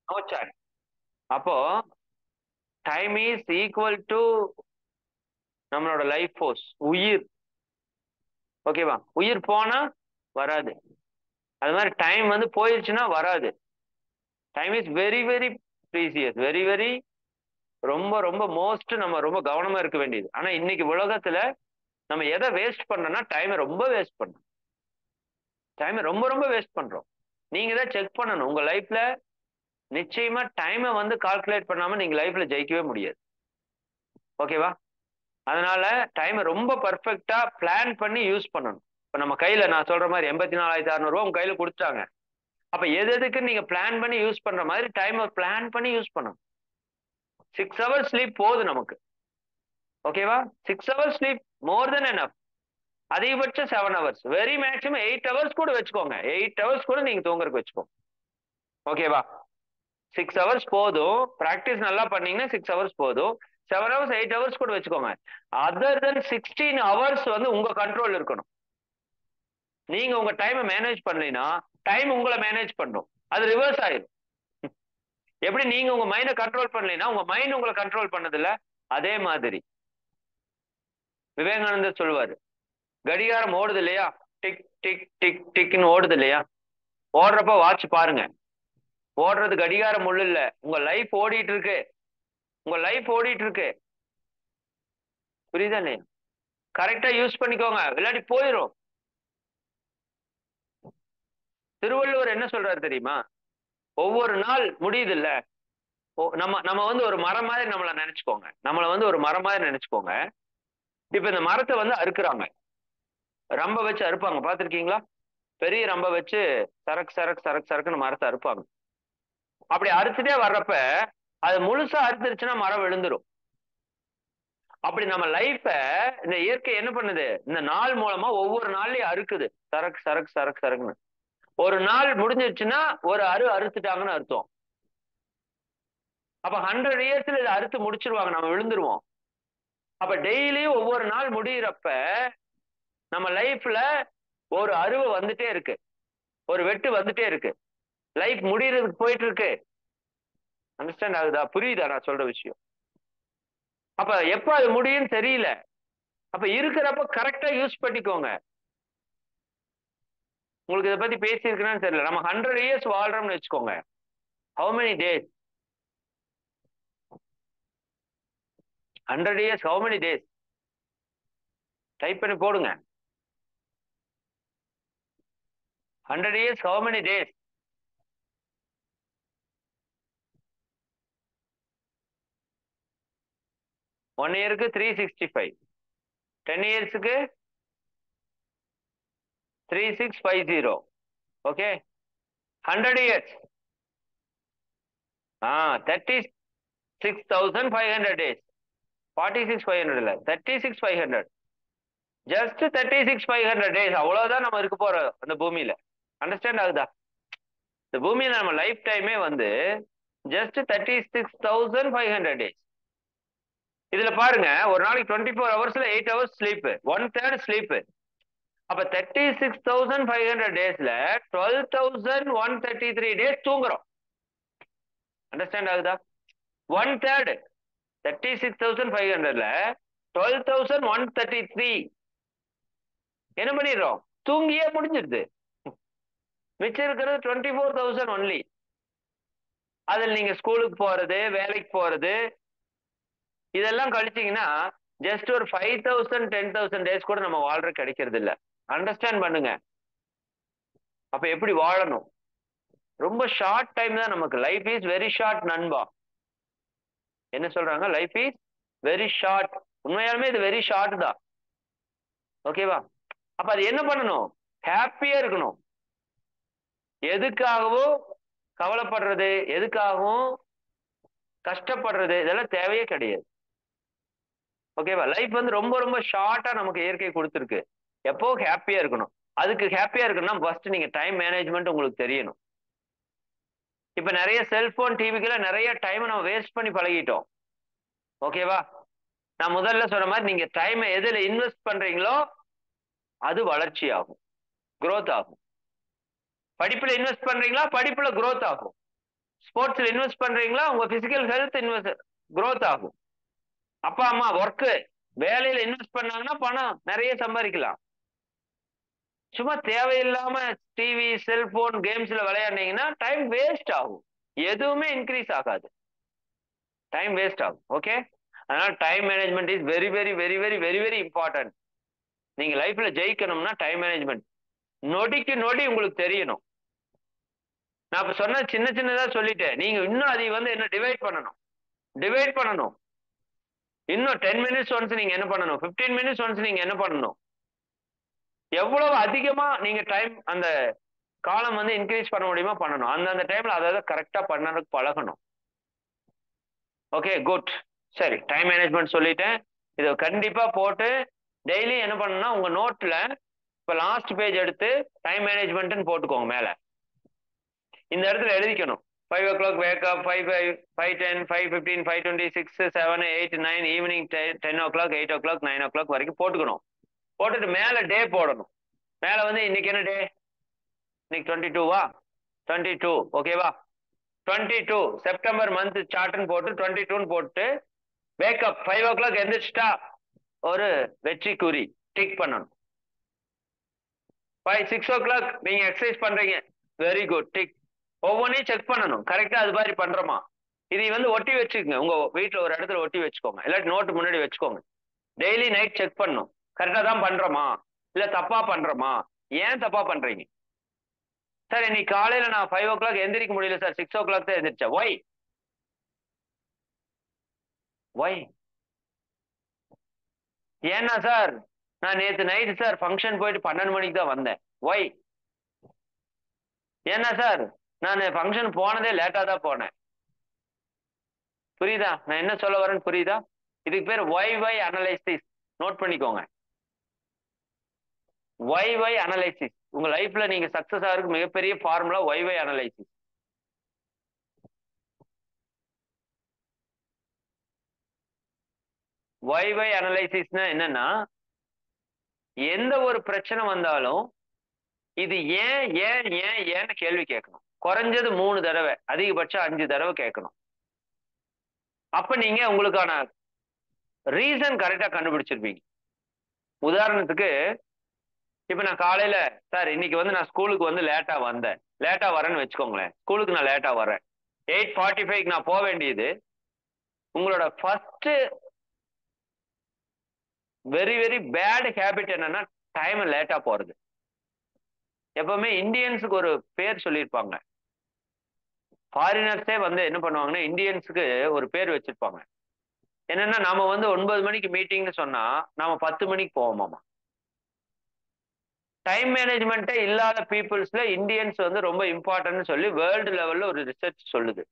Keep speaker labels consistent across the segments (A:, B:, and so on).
A: No choice. அப்போ time is equal to நம்மளோட life force, உயிர். ஓகேவா? உயிர் போனா வராது. அது மாதிரி டைம் வந்து போயிடுச்சுன்னா வராது. Time is very very precious, very very, ரொம்ப ரொம்ப மோஸ்ட், நம்ம ரொம்ப கவனமா இருக்க வேண்டியது. ஆனா இன்னைக்கு உலகத்துல நம்ம எதை வேஸ்ட் பண்றோம்னா டைமை ரொம்ப வேஸ்ட் பண்றோம். டைமை ரொம்ப ரொம்ப வேஸ்ட் பண்றோம். நீங்க தான் செக் பண்ணணும் உங்க லைஃப்ல. நிச்சயமா டைமை வந்து கால்குலேட் பண்ணாம நீங்க லைஃப்ல ஜெயிக்கவே முடியாது. ஓகேவா? அதனால டைமை ரொம்ப பர்ஃபெக்டா பிளான் பண்ணி யூஸ் பண்ணணும். இப்ப நம்ம கையில நான் சொல்ற மாதிரி 84,600 உங்க கையில கொடுத்தாங்க. அப்ப எது எதுக்கு நீங்க பிளான் பண்ணி யூஸ் பண்ற மாதிரி டைமை பிளான் பண்ணி யூஸ் பண்ணணும். 6 hours ஸ்லீப் போதும் நமக்கு. ஓகேவா? 6 hours ஸ்லீப் மோர் தென் எனஃப். அதிகபட்சம் 7 hours, வெரி மேக்ஸிமம் 8 hours கூட வச்சுக்கோங்க. 8 hours கூட நீங்க தூங்குறதுக்கு வச்சுக்கோங்க. ஓகேவா? 6 hours போதும். பிராக்டிஸ் நல்லா பண்ணீங்கன்னா 6 hours போதும். 7 hours 8 hours கூட வச்சுக்கோங்க. அதர் தென் 16 hours வந்து உங்க கண்ட்ரோல் இருக்கணும். நீங்க உங்க டைமை மேனேஜ் பண்ணலைன்னா டைம் உங்களை மேனேஜ் பண்ணும். அது ரிவர்ஸ் ஆயிடும். எப்படி நீங்க உங்க மைண்டை கண்ட்ரோல் பண்ணலைன்னா உங்க மைண்ட் உங்களை கண்ட்ரோல் பண்ணது இல்ல, அதே மாதிரி விவேகானந்தர் சொல்லுவாரு, கடிகாரம் ஓடுது இல்லையா, டிக் டிக் டிக் டிக்னு ஓடுது இல்லையா, ஓடுறப்ப வாட்ச் பாருங்க. ஓடுறது கடிகாரம் முள்ளு இல்ல, உங்க லைஃப் ஓடிட்டு இருக்கு. உங்க லைஃப் ஓடிட்டு இருக்கு. புரியுதா இல்லையா? கரெக்டா யூஸ் பண்ணிக்கோங்க, இல்லாட்டி போயிடும். திருவள்ளுவர் என்ன சொல்றாரு தெரியுமா? ஒவ்வொரு நாள் முடியுது இல்ல, நம்ம நம்ம வந்து ஒரு மரம் மாதிரி நம்மளை நினைச்சுக்கோங்க. நம்மளை வந்து ஒரு மரம் மாதிரி நினைச்சுக்கோங்க. இப்ப இந்த மரத்தை வந்து அறுக்குறாங்க. ரம்ப வச்சு அறுப்பாங்க, பாத்திருக்கீங்களா? பெரிய ரம்ப வச்சு சரக்கு சரக்கு சரக்கு சரக்குன்னு மரத்தை அறுப்பாங்க. அப்படி அறுத்துட்டே வர்றப்ப அது முழுசா அறுத்துருச்சுன்னா மரம் விழுந்துரும். அப்படி நம்ம லைஃப இந்த இயற்கை என்ன பண்ணுது, இந்த நாள் மூலமா ஒவ்வொரு நாள்லயும் அறுக்குது, சரக்கு சரக்கு சரக்கு சரக்குன்னு. ஒரு நாள் முடிஞ்சிருச்சுன்னா ஒரு அறுத்துட்டாங்கன்னு அர்த்தம். அப்ப 100 yearsல இதை அறுத்து முடிச்சிருவாங்க, நம்ம விழுந்துருவோம். அப்ப டெய்லியும் ஒவ்வொரு நாள் முடியிறப்ப நம்ம லைஃப்ல ஒரு அறுவை வந்துட்டே இருக்கு, ஒரு வெட்டு வந்துட்டே இருக்கு. லைஃப் முடியறதுக்கு போயிட்டு இருக்கு. அண்டர்ஸ்டாண்ட் ஆகுதா? புரியுதா நான் சொல்ற விஷயம்? அப்ப எப்ப அது முடியும்னு தெரியல. அப்ப இருக்கிறப்ப கரெக்டா யூஸ் பண்ணிக்கோங்க. உங்களுக்கு இதை பத்தி பேசியிருக்கேன்னு தெரியல. நம்ம 100 years வாழ்றோம்னு வச்சுக்கோங்க. How many days? 100 years how many days? Type பண்ணி போடுங்க. 100 years how many days? 1 yearக்கு 365, 10 yearsக்கு 3650. Okay, 100 years 36,500 days. 46,500 இல்ல, 36,500. ஜஸ்ட் 36,500 days, அவ்வளவுதான் நம்ம இருக்க போறோம் அந்த பூமியில. அண்டர்ஸ்டாண்ட் ஆகுதா? இந்த பூமியில நம்ம லைஃப் டைமே வந்து ஜஸ்ட் 36,500 days. இதுல பாருங்க, ஒரு நாளைக்கு 24 hours 8 hours ஸ்லீப், 1/3 ஸ்லீப். அப்ப 36,500 daysல 12,133 days தூங்குறோம். அண்டர்ஸ்டாண்ட் ஆகுதா? 1/3, 36,500ல 12,133 என்ன பண்ணிடுறோம், தூங்கியே முடிஞ்சிருது. மிச்சம் இருக்கிறது 24,000 ஒன்லி. அதில் நீங்க ஸ்கூலுக்கு போறது, வேலைக்கு போறது, இதெல்லாம் கழிச்சீங்கன்னா ஜஸ்ட் ஒரு 5,000 10,000 டேஸ் கூட நம்ம வாழ்ற கிடைக்கிறது இல்ல. அண்டர்ஸ்டாண்ட் பண்ணுங்க. அப்ப எப்படி வாழணும்? ரொம்ப ஷார்ட் டைம் தான் நமக்கு. லைஃப் இஸ் வெரி ஷார்ட் நண்பா. என்ன சொல்றாங்க? Life is very short. உண்மையாலுமே இது வெரி ஷார்ட் தான். ஓகேவா? அப்ப அது என்ன பண்ணணும்? ஹாப்பியா இருக்கணும். எதுக்காகவும் கவலைப்படுறது, எதுக்காகவும் கஷ்டப்படுறது, இதெல்லாம் தேவையே கிடையாது. ஓகேவா? லைஃப் வந்து ரொம்ப ரொம்ப ஷார்ட்டா நமக்கு இயற்கை கொடுத்துருக்கு. எப்போ ஹாப்பியா இருக்கணும். அதுக்கு ஹாப்பியா இருக்கணும்னா ஃபர்ஸ்ட் நீங்க டைம் மேனேஜ்மெண்ட் உங்களுக்கு தெரியணும். இப்ப நிறைய செல்போன் டிவிக்கெல்லாம் நிறைய டைம் நம்ம வேஸ்ட் பண்ணி பழகிட்டோம். ஓகேவா? நான் முதல்ல சொன்ன மாதிரி நீங்க டைமை எதுல இன்வெஸ்ட் பண்றீங்களோ அது வளர்ச்சி ஆகும், growth ஆகும். படிப்புல இன்வெஸ்ட் பண்றீங்களா, படிப்புல growth ஆகும். ஸ்போர்ட்ஸ்ல இன்வெஸ்ட் பண்றீங்களா, உங்க பிசிக்கல் ஹெல்த் growth ஆகும். அப்பா அம்மா ஒர்க்கு வேலையில இன்வெஸ்ட் பண்ணாங்கன்னா பணம் நிறைய சம்பாதிக்கலாம். சும்மா தேவையில்லாம டிவி செல்போன் கேம்ஸ்ல விளையாடுனீங்கன்னா டைம் வேஸ்ட் ஆகும். எதுவுமே இன்க்ரீஸ் ஆகாது, டைம் வேஸ்ட் ஆகும். ஓகே, அதனால time management is very very very very very very important. நீங்க லைஃப்ல ஜெயிக்கணும்னா டைம் மேனேஜ்மெண்ட் நொடிக்கு நொடி உங்களுக்கு தெரியணும். நான் இப்ப சொன்ன சின்ன சின்னதா சொல்லிட்டேன், நீங்க இன்னும் அதை என்ன டிவைட் பண்ணணும். இன்னும் 10 minutes ஒன்ஸ் நீங்க என்ன பண்ணணும், 15 minutes ஒன்ஸ் நீங்க என்ன பண்ணணும், எவ்வளவு அதிகமா நீங்க டைம் அந்த காலம் இன்க்ரீஸ் பண்ண முடியுமா பண்ணணும். அந்த டைம்ல அதாவது கரெக்டா பண்ணறதுக்கு பழகணும். Okay good. சரி, டைம் மேனேஜ்மெண்ட் சொல்லிட்டேன். இதை கண்டிப்பா போட்டு டெய்லி என்ன பண்ணணும்னா உங்க நோட்ல இப்ப லாஸ்ட் பேஜ் எடுத்து டைம் மேனேஜ்மெண்ட்னு போட்டுக்கோங்க. மேல இந்த இடத்துல எழுதிக்கணும். 5 o'clock wake up, 5:10, 5:15, 5:20, 6, 7, 8, 9, evening 10 o'clock, 8 o'clock, 9 o'clock வரைக்கும் போட்டுக்கணும். போட்டுட்டு மேல டே போடணும். மேல இன்னைக்கு என்ன டே, இன்னைக்கு 22வா, 22 ஓகேவா, 22 செப்டம்பர் மந்த் சார்ட்னு போட்டு 22ன்னு போட்டு வேக்கப் 5 o'clock எந்திரிச்சிட்டா ஒரு வெற்றி குறி டிக் பண்ணணும். 6 o'clock நீங்க எக்ஸசைஸ் பண்றீங்க, வெரி குட் டிக். ஒவ்வொன்றையும் செக் பண்ணணும், கரெக்டா அது மாதிரி பண்றோமா. இதை ஒட்டி வச்சுக்கோங்க, உங்க வீட்டுல ஒரு இடத்துல ஒட்டி வச்சுக்கோங்க, இல்லாட்டி நோட்டு முன்னாடி வச்சுக்கோங்க. டெய்லி நைட் செக் பண்ணணும், கரெக்டா தான் பண்றோமா இல்ல தப்பா பண்றோமா. ஏன் தப்பா பண்றீங்க சார், இன்னைக்கு காலையில நான் 5 o'clock எந்திரிக்க முடியல சார், 6 o'clock தான் எந்திரிச்சா, ஒய் ஒய் ஏன்னா சார் நான் நேத்து நைட்டு சார் ஃபங்க்ஷன் போயிட்டு 12 மணிக்கு தான் வந்தேன், ஒய் ஏன்னா சார் நான் ஃபங்க்ஷன் போனதே லேட்டா தான் போனேன். புரியுதா நான் என்ன சொல்ல வரேன்னு, புரியுதா? இதுக்கு பேர் ஒய் அனலைசிஸ், நோட் பண்ணிக்கோங்க. ஒய் அனலைசிஸ் உங்க லைஃப்ல நீங்க சக்சஸ் ஆகிறதுக்கு மிகப்பெரிய ஃபார்முலா ஒய் அனலைசிஸ். ஒய் அனலைசிஸ்னா என்னன்னா, எந்த ஒரு பிரச்சனை வந்தாலும் இது ஏன் ஏன் ஏன் ஏன்னு கேள்வி கேட்கணும். குறைஞ்சது 3 தடவை, அதிகபட்சம் 5 தடவை கேட்கணும். அப்ப நீங்க உங்களுக்கான ரீசன் கரெக்டா கண்டுபிடிச்சிருப்பீங்க. உதாரணத்துக்கு இப்ப நான் காலையில சார் இன்னைக்கு நான் ஸ்கூலுக்கு லேட்டா வந்தேன், லேட்டா வரேன்னு வச்சுக்கோங்களேன். ஸ்கூலுக்கு நான் லேட்டா வரேன், 8:45 நான் போக வேண்டியது. உங்களோட first very very bad habit என்னன்னா டைம் லேட்டா போறது. எப்பவுமே இந்தியன்ஸுக்கு ஒரு பேர் சொல்லியிருப்பாங்க, ஃபாரினர்ஸே என்ன பண்ணுவாங்கன்னா இந்தியன்ஸுக்கு ஒரு பேர் வச்சிருப்பாங்க. என்னன்னா நாம 9 மணிக்கு மீட்டிங்னு சொன்னா நாம 10 மணிக்கு போவோமாமா. டைம் மேனேஜ்மெண்ட்டே இல்லாத பீப்புள்ஸ்ல இந்தியன்ஸ் ரொம்ப இம்பார்ட்டன்ட்னு சொல்லி வேர்ல்டு லெவல்ல ஒரு ரிசர்ச் சொல்லுது.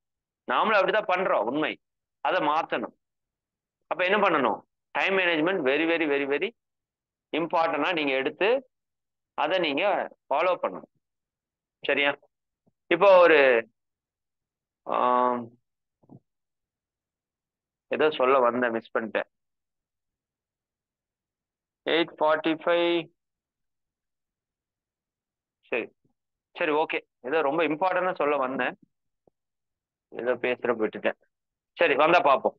A: நாமளும் அப்படிதான் பண்றோம், உண்மை. அதை மாத்தணும். அப்ப என்ன பண்ணணும், time management very very very very இம்பார்ட்டன்டா நீங்க எடுத்து அதை நீங்க ஃபாலோ பண்ணணும். சரியா? இப்போ ஒரு ஏதோ சொல்ல வந்தேன், மிஸ் பண்ணிட்டேன். 8:45 சரி சரி ஓகே, ஏதோ ரொம்ப இம்பார்ட்டன்டா சொல்ல வந்தேன், ஏதோ பேசுற விட்டுட்டேன். சரி வந்தா பார்ப்போம்.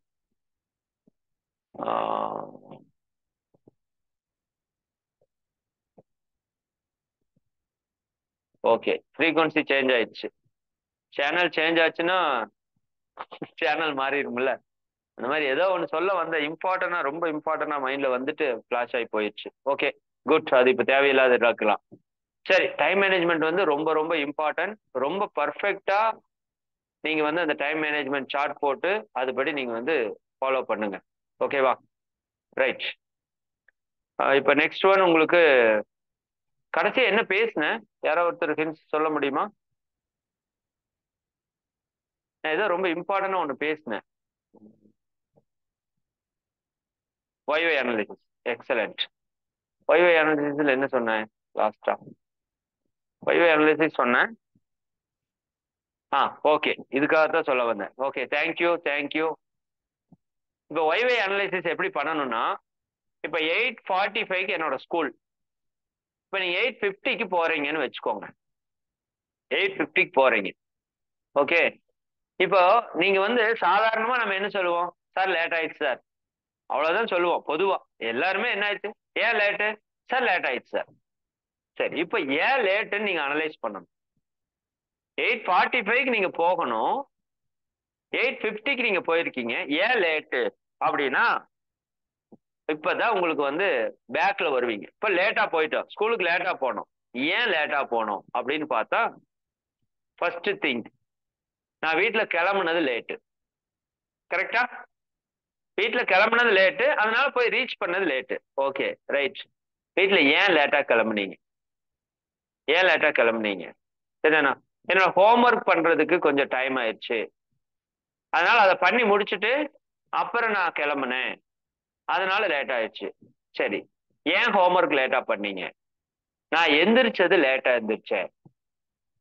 A: ஓகே, ஃப்ரீக்வன்சி சேஞ்ச் ஆயிடுச்சு. சேனல் சேஞ்ச் ஆச்சுன்னா சேனல் மாறிடும்ல. அந்த மாதிரி ஏதோ ஒன்று சொல்ல வந்த இம்பார்ட்டனா, ரொம்ப இம்பார்ட்டனா மைண்ட்ல ஃபிளாஷ் ஆகி போயிடுச்சு. ஓகே குட், அது இப்போ தேவையில்லாத இருக்கலாம். சரி, டைம் மேனேஜ்மெண்ட் ரொம்ப ரொம்ப இம்பார்ட்டன்ட். ரொம்ப பர்ஃபெக்டா நீங்க அந்த டைம் மேனேஜ்மெண்ட் சார்ட் போட்டு அதுபடி நீங்க ஃபாலோ பண்ணுங்க. ஓகேவா? ரைட். இப்போ நெக்ஸ்ட் ஒன் உங்களுக்கு கடைசியா என்ன பேசுனேன், யாரோ ஒருத்தர் ஹிண்ட்ஸ் சொல்ல முடியுமா? நான் ஏதோ ரொம்ப இம்பார்ட்டன்டா ஒன்று பேசினேன். Why analysis, excellent. ஒய் அனாலிசிஸ்ல என்ன சொன்னேன் லாஸ்டா? ஒய் அனாலிசிஸ் சொன்னேன். ஓகே, இதுக்காக தான் சொல்ல வந்தேன். Okay, thank you thank you. இப்போ ஒய் அனாலிசிஸ் எப்படி பண்ணணும்னா, இப்போ 8:45க்கு என்னோட ஸ்கூல், இப்போ நீங்க 8:50க்கு போறீங்கன்னு வச்சுக்கோங்க. 8:50க்கு போறீங்க, ஓகே. இப்போ நீங்க வந்து சாதாரணமா நம்ம என்ன சொல்லுவோம், சார் லேட் ஆயிடுச்சு சார், அவ்வளவுதான் சொல்லுவோம் பொதுவா. எல்லாருமே என்ன ஆயிடுச்சு, ஏன் லேட்டு, சார் லேட் ஆயிடுச்சு சார். சரி, இப்போ ஏன் லேட்டுன்னு நீங்க அனலைஸ் பண்ணணும். 8:45க்கு நீங்க போகணும், 8:50க்கு நீங்க போயிருக்கீங்க, ஏன் லேட்டு அப்படின்னா இப்பதான் உங்களுக்கு வந்து பேக்ல வருவீங்க. இப்ப லேட்டா போயிட்டோம், ஸ்கூலுக்கு லேட்டா போனோம், ஏன் லேட்டா போனோம் அப்படின்னு பார்த்தா, ஃபர்ஸ்ட் திங், நான் வீட்டுல கிளம்புனது லேட்டு. கரெக்டா? வீட்டுல கிளம்புனது லேட்டு, அதனால போய் ரீச் பண்ணது லேட்டு. Okay right. வீட்டுல ஏன் லேட்டா கிளம்புனீங்க, ஏன் லேட்டா கிளம்புனீங்க, சரிண்ணா? என்னோட ஹோம்ஒர்க் பண்றதுக்கு கொஞ்சம் டைம் ஆயிடுச்சு, அதனால அதை பண்ணி முடிச்சுட்டு அப்புறம் நான் கிளம்புனேன், அதனால லேட் ஆயிடுச்சு. சரி, ஏன் ஹோம்ஒர்க் லேட்டா பண்ணீங்க, நான் எந்திரிச்சது லேட்டா எந்திரிச்சேன்.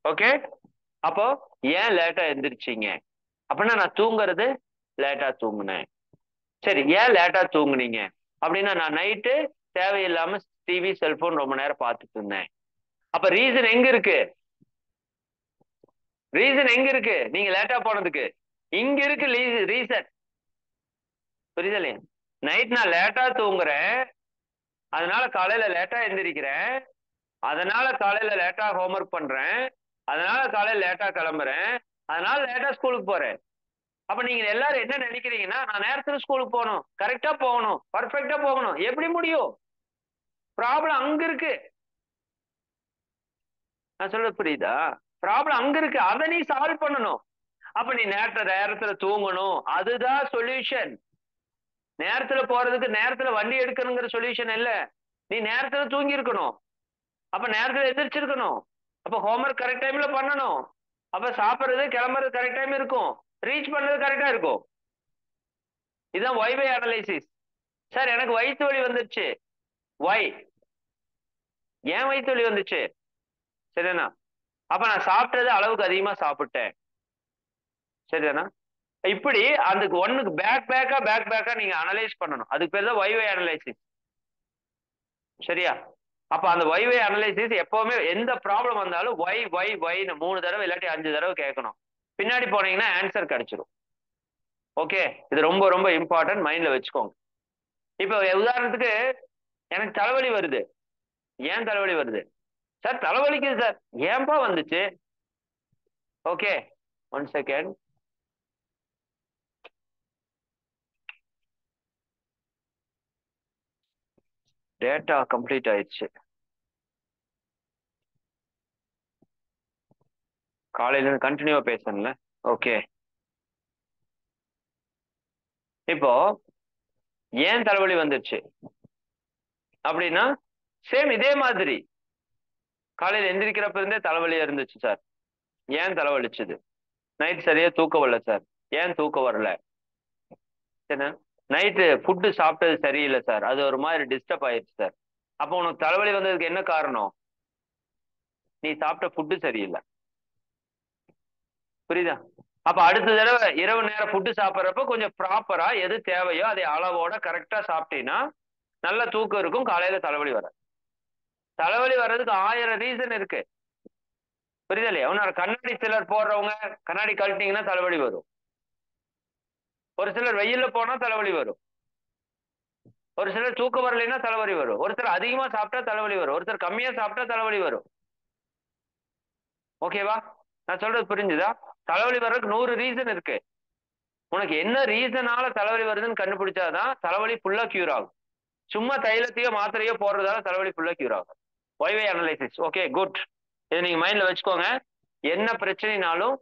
A: ஓகே, அப்போ ஏன் லேட்டா எந்திரிச்சீங்க அப்படின்னா நான் தூங்குறது லேட்டா தூங்குனேன். சரி, ஏன் லேட்டா தூங்குனீங்க அப்படின்னா நான் நைட்டு தேவையில்லாம டிவி செல்போன் ரொம்ப நேரம் பார்த்துட்டு இருந்தேன். அப்ப ரீசன் எங்க இருக்கு, ரீசன் எங்க இருக்கு நீங்க லேட்டா போனதுக்கு, இங்க இருக்கு ரீசன். புரியுதா இல்லையா? நைட் நான் லேட்டா தூங்குறேன், அதனால காலையில லேட்டா எந்திரிக்கிறேன், அதனால காலையில லேட்டா ஹோம்ஒர்க் பண்றேன், அதனால காலையில லேட்டா கிளம்புறேன், அதனால லேட்டா ஸ்கூலுக்கு போறேன். அப்ப நீங்க எல்லாரும் என்ன நினைக்கிறீங்கன்னா, நான் நேரத்துல ஸ்கூலுக்கு போகணும், கரெக்டா போகணும், பர்ஃபெக்டா போகணும். எப்படி முடியும்? ப்ராப்ளம் அங்க இருக்கு. நான் சொல்றது புரியுதா? ப்ராப்ளம் அங்க இருக்கு, அதை நீ சால்வ் பண்ணணும். அப்ப நீ நேரத்துல தூங்கணும், அதுதான் சொல்யூஷன். நேரத்துல போறதுக்கு நேரத்துல வண்டி எடுக்கணுங்கிற சொல்யூஷன் இல்ல, நீ நேரத்துல தூங்கி இருக்கணும், அப்ப நேரத்துல எந்திரிச்சிருக்கணும், அப்ப ஹோம்ஒர்க் கரெக்ட் டைம்ல பண்ணணும், அப்ப சாப்பிடுறது கிளம்புறது கரெக்ட் டைம் இருக்கும், ரீச் பண்றது கரெக்டா இருக்கும். இதுதான் ஒய்வே அனலைசிஸ். சார் எனக்கு வயிற்று வலி வந்துருச்சு, ஒய், ஏன் வயிற்று வலி வந்துச்சு, சரிதானா? அப்ப நான் சாப்பிட்டது அளவுக்கு அதிகமா சாப்பிட்டேன், சரிதானா? இப்படி அதுக்கு ஒண்ணுக்கு பேக் பேக்கா நீங்க அனலைஸ் பண்ணணும். அதுக்கு பேர் தான் ஒய்வே அனலைசிஸ். சரியா? அப்ப அந்த ஒய்வே அனலைசிஸ் எப்பவுமே எந்த ப்ராப்ளம் வந்தாலும் ஒய் 3 தடவை இல்லாட்டி 5 தடவை கேட்கணும். பின்னாடி போனீங்கன்னா ஆன்சர் கிடைச்சிரும். ஓகே, இது ரொம்ப ரொம்ப இம்பார்ட்டன்ட், மைண்ட்ல வச்சுக்கோங்க. இப்போ உதாரணத்துக்கு எனக்கு தலைவலி வருது, ஏன் தலைவலி வருது, சார் தலைவலிக்குது சார், ஏன்பா வந்துச்சு? Okay, 1 second. டேட்டா கம்ப்ளீட் ஆயிடுச்சு, காலையில இருந்து கண்டினியூவா பேசணும்ல. ஓகே, இப்போ ஏன் தலைவலி வந்துச்சு அப்படின்னா, சேம் இதே மாதிரி காலையில எந்திரிக்கிறப்ப இருந்தே தலைவலியா இருந்துச்சு சார், ஏன் தலைவலிச்சுது? நைட் சரியா தூக்கம் வரல சார், ஏன் தூக்கம் வரல? என்ன, நைட்டு ஃபுட்டு சாப்பிட்டது சரியில்லை சார், அது ஒரு மாதிரி டிஸ்டர்ப் ஆயிடுச்சு சார். அப்போ உனக்கு தலைவலி வந்ததுக்கு என்ன காரணம்? நீ சாப்பிட்ட ஃபுட்டு சரியில்லை. புரியுதா? அப்ப அடுத்த தடவை இரவு நேரம் ஃபுட்டு சாப்பிட்றப்ப கொஞ்சம் ப்ராப்பரா எது தேவையோ அதை அளவோட கரெக்டா சாப்பிட்டீங்கன்னா நல்ல தூக்கம் இருக்கும், காலையில தலைவலி வர. தலைவலி வர்றதுக்கு 1000 ரீசன் இருக்கு. புரியுதா இல்லையா? உன்னோட கண்ணாடி சிலர் போடுறவங்க கண்ணாடி கழட்டினீங்கன்னா தலைவலி வரும், ஒரு சிலர் வெயில்ல போனா தலைவலி வரும், ஒரு சிலர் தூக்கம் வரலைன்னா தலைவலி வரும், ஒருத்தர் அதிகமா சாப்பிட்டா தலைவலி வரும், ஒருத்தர் கம்மியா சாப்பிட்டா தலைவலி வரும். ஓகேவா? நான் சொல்றது புரிஞ்சுதா? தலைவலி வர்றதுக்கு 100 ரீசன் இருக்கு. உனக்கு என்ன ரீசனால தலைவலி வருதுன்னு கண்டுபிடிச்சாதான் தலைவலி ஃபுல்லா கியூர் ஆகும். சும்மா தைலத்தையோ மாத்திரையோ போடுறதால தலைவலி ஃபுல்லா கியூர் ஆகும். ஒய்வே அனலைசிஸ். ஓகே குட், இதை நீங்க மைண்ட்ல வச்சுக்கோங்க. என்ன பிரச்சனைனாலும்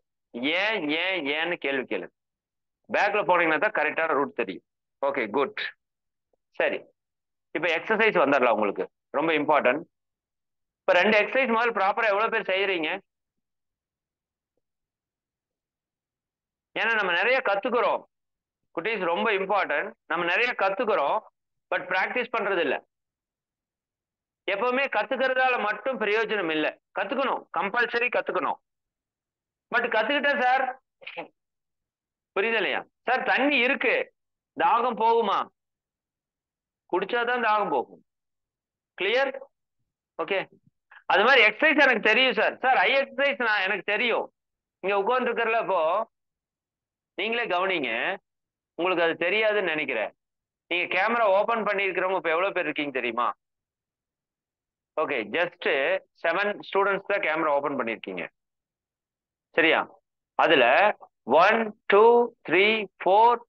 A: ஏன் ஏன் ஏன்னு கேள்வி கேளு, பேக்ல போனீங்கன்னா தான் கரெக்டான ரூட் தெரியும். Okay good. சரி, இப்போ எக்ஸசைஸ் வந்துடலாம் உங்களுக்கு, ரொம்ப இம்பார்ட்டன்ட். இப்போ 2 எக்ஸசைஸ் முதல்ல ப்ராப்பரா எவ்வளவு பேர் செய்யறீங்க? ஏன்னா நம்ம நிறைய கத்துக்கிறோம் குட்டீஸ், ரொம்ப இம்பார்ட்டன்ட். நம்ம நிறைய கத்துக்கிறோம், பட் பிராக்டிஸ் பண்றது இல்ல. எப்பவுமே கத்துக்கிறதால மட்டும் பிரயோஜனம் இல்லை, கத்துக்கணும், கம்பல்சரி கத்துக்கணும். பட் கத்துக்கிட்டேன் சார், புரியுது இல்லையா? சார் தண்ணி இருக்கு, தாகம் போகுமா? குடிச்சாதான் தாகம் போகும். கிளியர்? ஓகே. அது மாதிரி எக்ஸசைஸ் எனக்கு தெரியும் சார், சார் ஐ எக்ஸசைஸ் நான் எனக்கு தெரியும். இங்க உட்கார்ந்து இருக்கிறல இப்போ நீங்களே கவனிங்க, உங்களுக்கு அது தெரியாதுன்னு நினைக்கிறேன். நீங்க கேமரா ஓபன் பண்ணிருக்கிறவங்க இப்ப எவ்வளவு பேர் இருக்கீங்க தெரியுமா? ஓகே, ஜஸ்ட் 7 ஸ்டூடெண்ட்ஸ் தான் கேமரா ஓபன் பண்ணிருக்கீங்க. சரியா? அதுல 1 2 3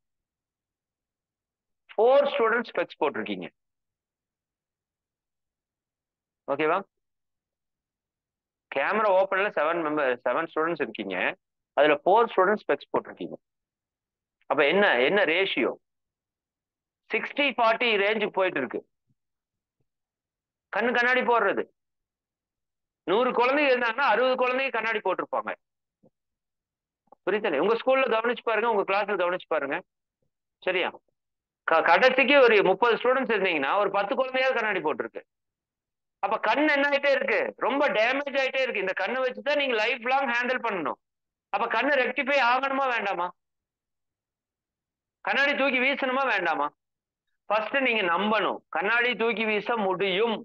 A: 4 ஸ்டூடெண்ட்ஸ் ஸ்பெக்ஸ் போட்டிருக்கீங்க. ஓகேவா? கேமரா ஓபன்ல 7 ஸ்டூடெண்ட்ஸ் இருக்கீங்க. அதுல 4 ஸ்டூடெண்ட்ஸ் ஸ்பெக்ஸ் போட்டிருக்கீங்க. அப்ப என்ன என்ன ரேஷியோ? 60-40 ரேஞ்சுக்கு போயிட்டு இருக்கு. கண்ணு கண்ணாடி போடுறது 100 குழந்தைங்க இருந்தாங்கன்னா 60 குழந்தைங்க கண்ணாடி போட்டிருப்பாங்க. புரியுது? உங்க ஸ்கூல்ல கவனிச்சு பாருங்க, உங்க கிளாஸ்ல கவனிச்சு பாருங்க. சரியா? கடைசிக்கு ஒரு 30 ஸ்டூடெண்ட்ஸ் இருந்தீங்கன்னா ஒரு 10 குழந்தையாவது கண்ணாடி போட்டிருக்கு. அப்ப கண் என்ன ஆயிட்டே இருக்கு? ரொம்ப டேமேஜ் ஆயிட்டே இருக்கு. இந்த கண்ணை வச்சுதான் நீங்க லைஃப் லாங் ஹேண்டில் பண்ணணும். அப்ப கண்ணு ரெக்டிஃபை ஆகணுமா வேண்டாமா? கண்ணாடி தூக்கி வீசணுமா வேண்டாமா? ஃபர்ஸ்ட் நீங்க நம்பணும், கண்ணாடி தூக்கி வீச முடியும்.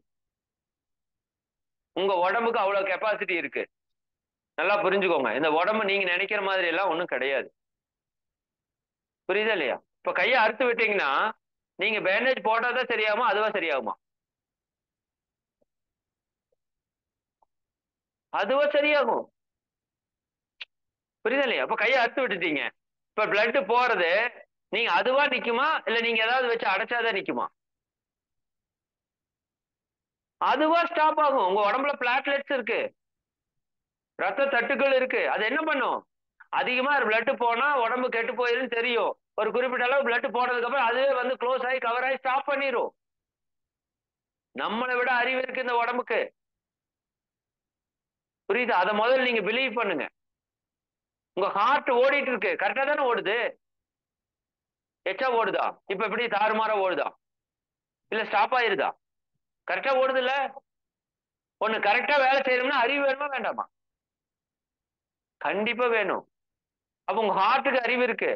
A: உங்க உடம்புக்கு அவ்வளவு கெப்பாசிட்டி இருக்கு. நல்லா புரிஞ்சுக்கோங்க. இந்த உடம்பு நீங்க நினைக்கிற மாதிரி எல்லாம் ஒண்ணும் கிடையாது. புரியுதா இல்லையா? இப்ப கையை அறுத்து விட்டீங்கன்னா நீங்க பேண்டேஜ் போட்டாதான் சரியாகுமா, அதுவா சரியாகுமா? அதுவா சரியாகும். புரியுதா இல்லையா? அப்ப கையை அறுத்து விட்டுட்டீங்க, இப்ப பிளட் போறது நீங்க அதுவா நிக்குமா, இல்ல நீங்க ஏதாவது வச்சு அடைச்சாதான் நிக்குமா? அதுவா ஸ்டாப் ஆகும். உங்க உடம்புல பிளாட்லெட்ஸ் இருக்கு, ரத்த தட்டுக்கள் இருக்கு. அது என்ன பண்ணும்? அதிகமா பிளட் போனா உடம்பு கெட்டு போயிருன்னு தெரியும். ஒரு குறிப்பிட்ட அளவு பிளட் போனதுக்கு அப்புறம் அதுவே வந்து க்ளோஸ் ஆகி கவர் ஆகி ஸ்டாப் பண்ணிரும். நம்மளை விட அறிவு இருக்கு இந்த உடம்புக்கு. புரியுது? அதை முதல்ல நீங்க பிலீவ் பண்ணுங்க. உங்க ஹார்ட் ஓடிட்டு இருக்கு, கரெக்டா தானே ஓடுது? எச்சா ஓடுதா? இப்ப எப்படி தாறுமாறா ஓடுதா, இல்ல ஸ்டாப் ஆயிருதா? கரெக்டா ஓடுது இல்ல? ஒண்ணு கரெக்டா வேலை செய்யணும்னா அறிவு வேணுமா வேண்டாமா? கண்டிப்பா வேணும். அப்ப உங்க ஹார்ட்டுக்கு அறிவு இருக்கு,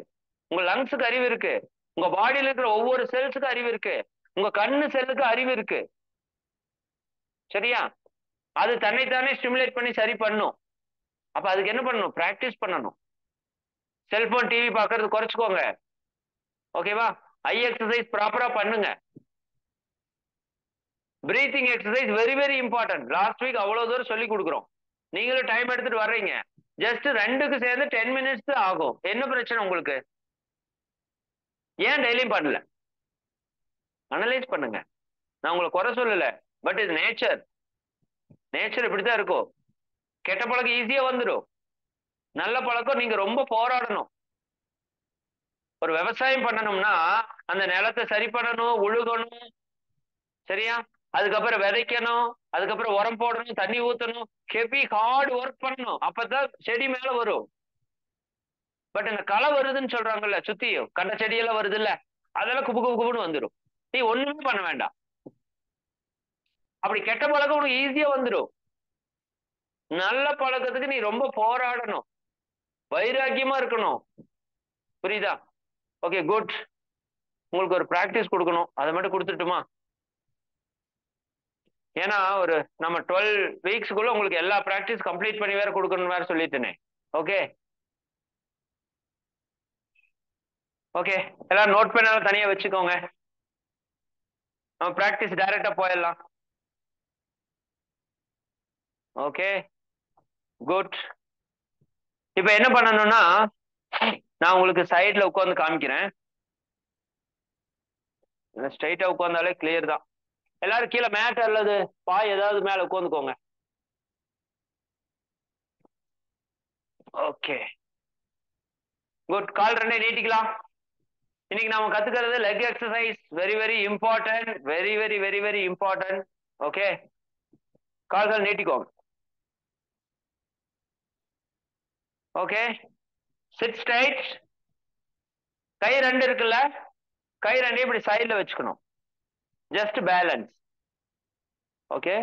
A: உங்க லங்ஸுக்கு அறிவு இருக்கு, உங்க பாடியில இருக்கிற ஒவ்வொரு செல்ஸுக்கு அறிவு இருக்கு, உங்க கண்ணு செல்லுக்கு அறிவு இருக்கு. சரியா? அது தன்னைத்தானே ஸ்டிமுலேட் பண்ணி சரி பண்ணும். அப்ப அதுக்கு என்ன பண்ணணும்? பிராக்டிஸ் பண்ணணும். செல்போன் டிவி பார்க்கறது குறைச்சுக்கோங்க. ஓகேவா? ஐ எக்ஸசைஸ் ப்ராப்பரா பண்ணுங்க. Breathing exercise very very important. Last week அவ்வளவு தூரம் சொல்லி கொடுக்குறோம். நீங்களும் டைம் எடுத்துட்டு வர்றீங்க. ஜஸ்ட் 2க்கு சேர்ந்து 10 மினிட்ஸ் ஆகும். என்ன பிரச்சனை உங்களுக்கு? ஏன் டெய்லியும் பண்ணல? அனலைஸ் பண்ணுங்க. நான் உங்களை குறை சொல்லல, பட் இது நேச்சர். நேச்சர் இப்படித்தான் இருக்கும். கெட்ட பழக்கம் ஈஸியா வந்துடும், நல்ல பழக்கம் நீங்க ரொம்ப போராடணும். ஒரு விவசாயம் பண்ணணும்னா அந்த நிலத்தை சரி பண்ணணும், உழுகணும். சரியா? அதுக்கப்புறம் விதைக்கணும், அதுக்கப்புறம் உரம் போடணும், தண்ணி ஊத்தணும், ஹெவி ஹார்ட் ஒர்க் பண்ணணும். அப்பதான் செடி மேல வரும். பட் இந்த களை வருதுன்னு சொல்றாங்கல்ல, சுத்தி கண்ட செடியெல்லாம் வருது இல்ல, அதெல்லாம் குப்பு குப்பு குப்புன்னு வந்துடும். நீ ஒண்ணுமே பண்ண வேண்டாம். அப்படி கெட்ட பழக்கம் உனக்கு ஈஸியா வந்துடும். நல்ல பழக்கத்துக்கு நீ ரொம்ப போராடணும், வைராக்கியமா இருக்கணும். புரியுதா? Okay, good. உங்களுக்கு ஒரு பிராக்டிஸ் கொடுக்கணும், அதை மட்டும் கொடுத்துட்டுமா? ஏன்னா ஒரு நம்ம 12 வீக்ஸ்க்குள்ள உங்களுக்கு எல்லா பிராக்டிஸ் கம்ப்ளீட் பண்ணி வேற கொடுக்கணும் வேற சொல்லிட்டேனே. ஓகே ஓகே, எல்லாரும் நோட் பண்ண தனியா வச்சுக்கோங்க. நம்ம பிராக்டிஸ் டைரக்டா போயிடலாம். Okay good. இப்ப என்ன பண்ணணும்னா, நான் உங்களுக்கு சைட்ல உட்காந்து காமிக்கிறேன். ஸ்ட்ரைட்டா உட்கார்ந்தாலே கிளியர் தான். எல்லாரும் கீழே மேட் அல்லது பாய் ஏதாவது மேல உட்காந்துக்கோங்க. Okay good. கால் 2 நீட்டிக்கலாம். இன்னைக்கு நாம கத்துக்கிறது leg exercise. Very very important, very very very very important. Okay, கால்கள் நீட்டிக்கோங்க. Okay, sit straight. கை 2 இருக்குல்ல, கை 2 இப்படி சைட்ல வச்சுக்கணும். Just balance. ஓகே,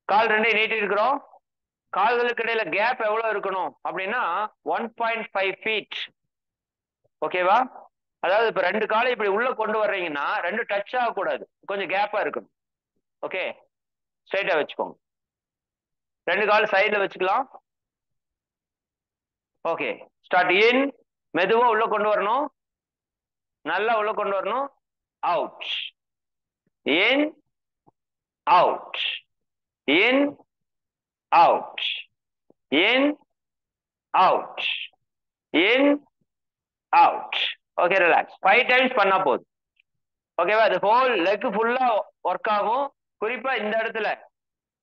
A: கால் 2 நீட்டி இருக்கிறோம். கால்களுக்கு இடையில கேப் எவ்வளவு இருக்கணும் அப்படின்னா 1.5 ஃபீட். ஓகேவா? அதாவது இப்ப 2 காலை இப்படி உள்ள கொண்டு வர்றீங்கன்னா 2 டச் ஆகக்கூடாது, கொஞ்சம் கேப்பா இருக்கணும். ஓகே, ஸ்ட்ரைட்டா வச்சுக்கோங்க. 2 கால் சைட்ல வச்சுக்கலாம். Okay, start. இன், மெதுவா உள்ள கொண்டு வரணும், நல்லா உள்ள கொண்டு வரணும். அவுட், இன், அவுட், இன், அவுட், இன், அவுட், இன், அவுட். Okay, relax. 5 டைம்ஸ் பண்ணா போதும். ஓகேவா? அது ஹோல் லெக் ஃபுல்லா ஒர்க் ஆகும். குறிப்பா இந்த இடத்துல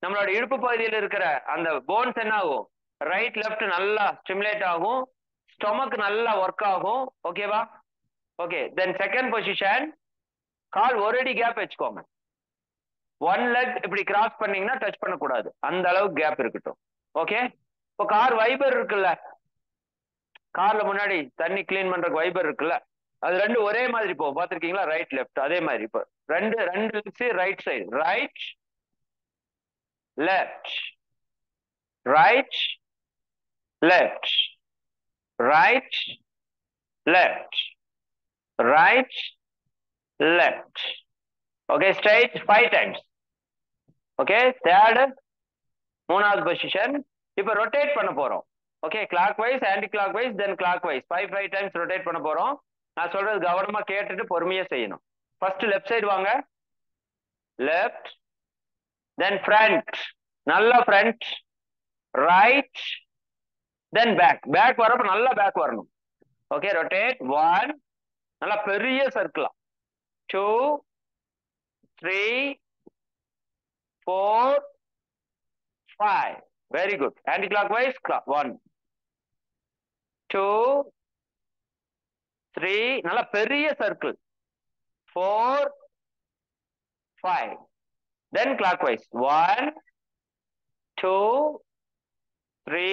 A: நம்மளோட இடுப்பு பகுதியில் இருக்கிற அந்த போன்ஸ் என்ன ஆகும், ரைட் லெஃப்ட் நல்லா ஸ்டிமுலேட் ஆகும், ஸ்டொமக் நல்லா ஒர்க் ஆகும். ஓகேவா? ஓகே, தென் செகண்ட் பொசிஷன், கால் ஒரு அடி கேப் வச்சுக்கோங்க. 1 லெக் இப்படி கிராஸ் பண்ணீங்கன்னா டச் பண்ணக்கூடாது, அந்த அளவுக்கு கேப் இருக்கட்டும். ஓகே, இப்போ கார் வைபர் இருக்குல்ல, கார்ல முன்னாடி தண்ணி கிளீன் பண்றதுக்கு வைபர் இருக்குல்ல, அது ரெண்டு ஒரே மாதிரி போகும், பார்த்துருக்கீங்களா? ரைட் லெஃப்ட் அதே மாதிரி. இப்போ ரெண்டு ரெண்டு right side, right left, right, left, right, left, right, left. Okay, straight 5 times. Okay, third, மூணாவது பொசிஷன். இப்போ ரொட்டேட் பண்ண போறோம். Okay, clockwise, anticlockwise, then clockwise 5 times rotate பண்ண போறோம். நான் சொல்றது கவனமா கேட்டுட்டு பொறுமையா செய்யணும். ஃபர்ஸ்ட் லெஃப்ட் சைடு வாங்க, லெஃப்ட், தென் ஃப்ரண்ட், நல்லா front, right, then back. Back வரப்ப நல்லா பேக் வரணும். ஓகே, ரொட்டேட் 1, நல்லா பெரிய சர்க்கிளா, 2, 3, 4, 5. Very good. Anti clock wise 1, 2, 3, நல்லா பெரிய சர்க்கிள், 4, 5. தென் clock wise 1, 2, 3,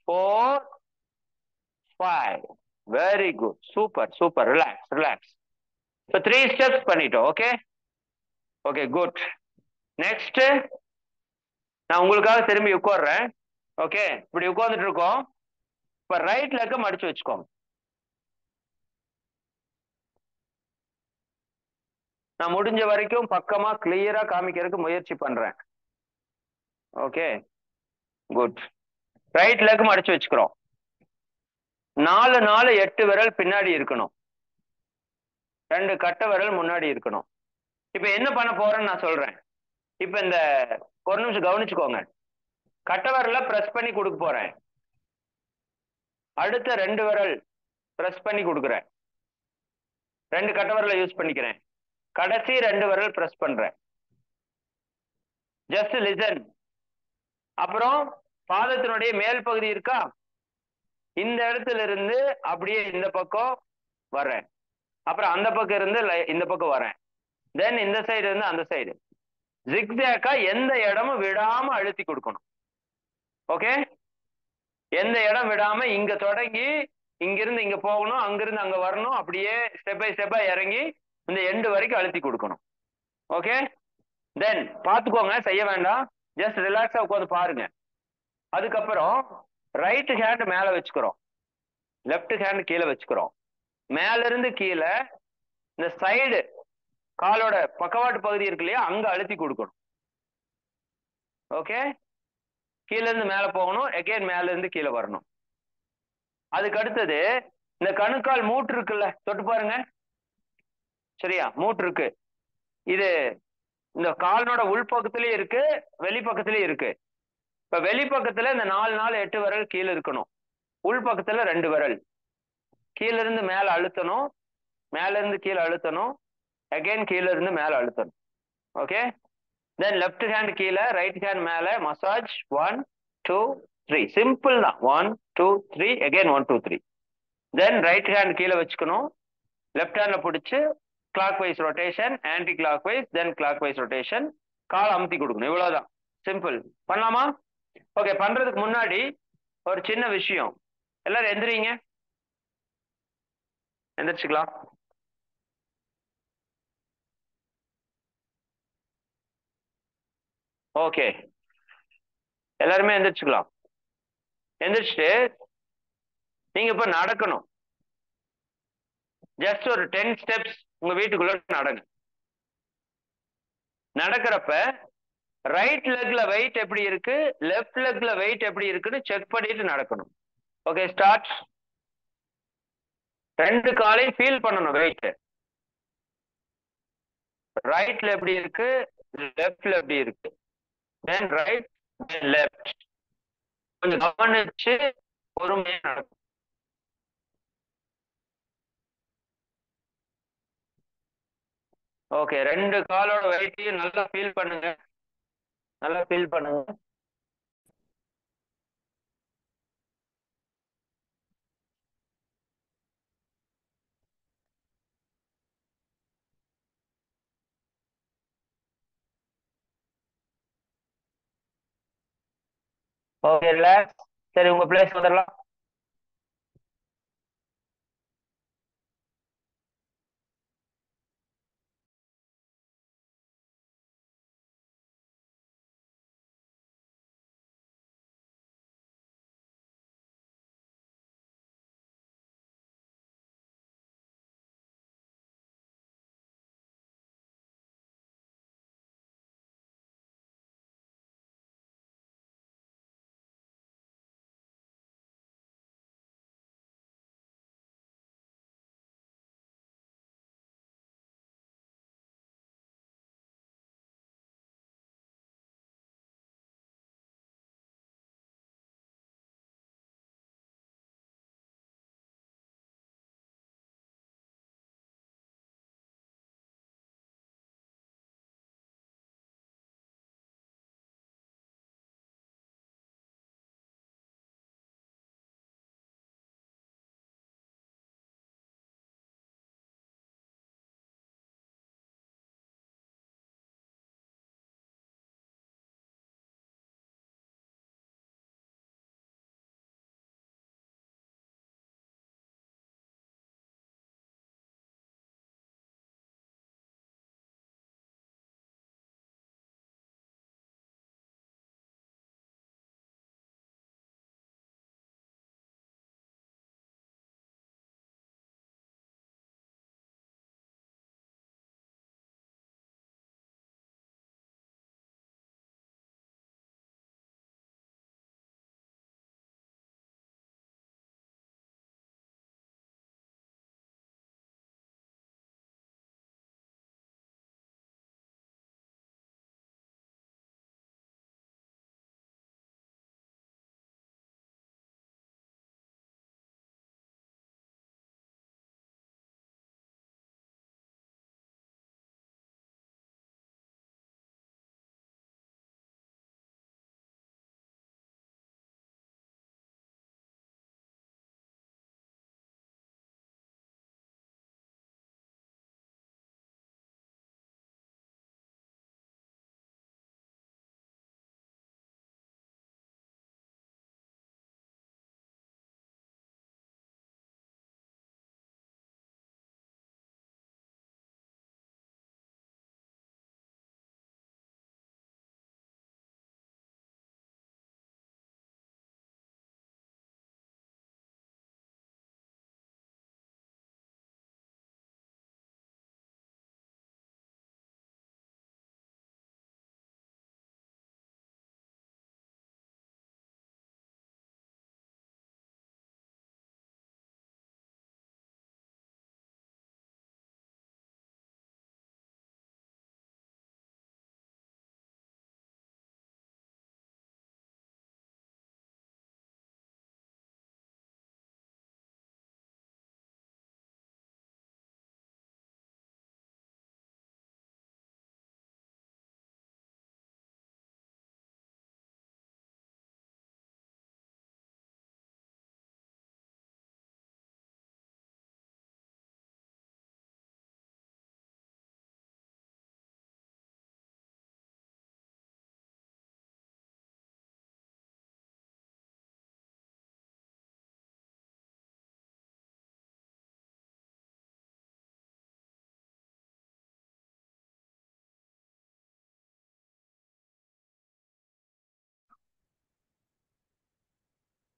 A: 4, 5. Very good, super super. Relax relax. இப்போ 3 ஸ்டெப்ஸ் பண்ணிட்டோம். Okay okay, good. நெக்ஸ்ட் நான் உங்களுக்காக திரும்பி உட்கார்றேன். ஓகே, இப்படி உட்கார்ந்துட்டு இருக்கோம். இப்ப ரைட் லெக்க மடிச்சு வச்சுக்கோங்க. நான் முடிஞ்ச வரைக்கும் பக்கமா கிளியரா காமிக்கிறதுக்கு முயற்சி பண்றேன். Okay, good. ரைட் லெக் மடிச்சு வச்சுக்கிறோம். 4 4 8 விரல் பின்னாடி இருக்கணும், 2 கட்டை விரல் முன்னாடி இருக்கணும். இப்ப என்ன பண்ண போறேன்னு நான் சொல்றேன். இப்ப இந்த ஒரு நிமிஷம் கவனிச்சுக்கோங்க. கட்டை விரல பிரஸ் பண்ணி கொடுக்க போறேன். அடுத்த 2 விரல் பிரஸ் பண்ணி கொடுக்குறேன். 2 கட்டை விரலை யூஸ் பண்ணிக்கிறேன். கடைசி 2 விரல் பிரஸ் பண்றேன். Just listen. அப்புறம் பாதத்தினுடைய மேல் பகுதி இருக்கா, இந்த இடத்துல இருந்து அப்படியே இந்த பக்கம் வர்றேன். அப்புறம் அந்த பக்கம் இருந்து இந்த பக்கம் வரேன். தென் இந்த சைடு இருந்து அந்த சைடு ஜிக்ஸாக்கா எந்த இடமும் விடாம அழுத்தி கொடுக்கணும். ஓகே, எந்த இடம் விடாம இங்க தொடங்கி இங்கிருந்து இங்க போகணும், அங்கிருந்து அங்க வரணும், அப்படியே ஸ்டெப் பை ஸ்டெப்பா இறங்கி இந்த எண்டு வரைக்கும் அழுத்தி கொடுக்கணும். ஓகே, தென் பாத்துக்கோங்க, செய்ய வேண்டாம், ஜஸ்ட் ரிலாக்ஸா உட்காந்து பாருங்க. அதுக்கப்புறம் ரைட் ஹேண்ட் மேல வச்சுக்கிறோம், லெஃப்ட் ஹேண்ட் கீழே வச்சுக்கிறோம். மேல இருந்து கீழே இந்த சைடு காலோட பக்கவாட்டு பகுதி இருக்கு இல்லையா, அங்க அழுத்தி கொடுக்கணும். ஓகே, கீழே இருந்து மேல போகணும், எகைன் மேல இருந்து கீழே வரணும். அதுக்கு அடுத்தது இந்த கணுக்கால் மூட்டு இருக்குல்ல, தொட்டு பாருங்க. சரியா, மூட்டு இருக்கு. இது இந்த காலனோட உள் பக்கத்திலயும் இருக்கு, வெளி பக்கத்திலயும் இருக்கு. இப்ப வெளி பக்கத்துல இந்த 4 4 8 விரல் கீழே இருக்கணும், உள் பக்கத்துல 2 விரல். கீழ இருந்து மேல அழுத்தணும், மேல இருந்து கீழே அழுத்தணும், அகைன் கீழே இருந்து மேல அழுத்தணும். ஓகே, தென் லெஃப்ட் ஹேண்ட் கீழே, ரைட் ஹேண்ட் மேல, மசாஜ் 1 2 3. சிம்பிள் தான். 1 2 3, அகைன் 1 2 3. தென் ரைட் ஹேண்ட் கீழே வச்சுக்கணும், லெஃப்ட் ஹேண்ட்ல பிடிச்சு clockwise rotation, anticlockwise, then clockwise rotation, கால் அமுத்தி கொடுக்கணும். இவ்வளவுதான், சிம்பிள். பண்ணலாமா? ஓகே, பண்றதுக்கு முன்னாடி ஒரு சின்ன விஷயம். எல்லாரும் எந்திரிங்க, எந்திரிச்சுக்கலாம். ஓகே, எல்லாருமே எந்திரிச்சுக்கலாம். எந்திரிச்சுட்டு நீங்க இப்ப நடக்கணும். ஜஸ்ட் ஒரு 10 ஸ்டெப்ஸ் உங்க வீட்டுக்குள்ள நடங்க. நடக்கிறப்ப ரைட் லெக்ல வெயிட் எப்படி இருக்கு, லெஃப்ட் லெக்ல வெயிட் எப்படி இருக்குன்னு செக் பண்ணிட்டு நடக்கணும். Okay, start. ரெண்டு காலையும் ஃபீல் பண்ணணும் வெயிட். ரைட்ல எப்படி இருக்கு, லெஃப்ட்ல எப்படி இருக்கு, தென் ரைட் தென் லெஃப்ட். கொஞ்சம் கவனிச்சு பொறுமையா நடக்கும். ஓகே, ரெண்டு காலோட வெயிட்டையும் நல்லா ஃபீல் பண்ணுங்க, நல்லா ஃபீல் பண்ணுங்க. Okay relax. சரி, உங்க பிளேஸ் வந்துடலாம்.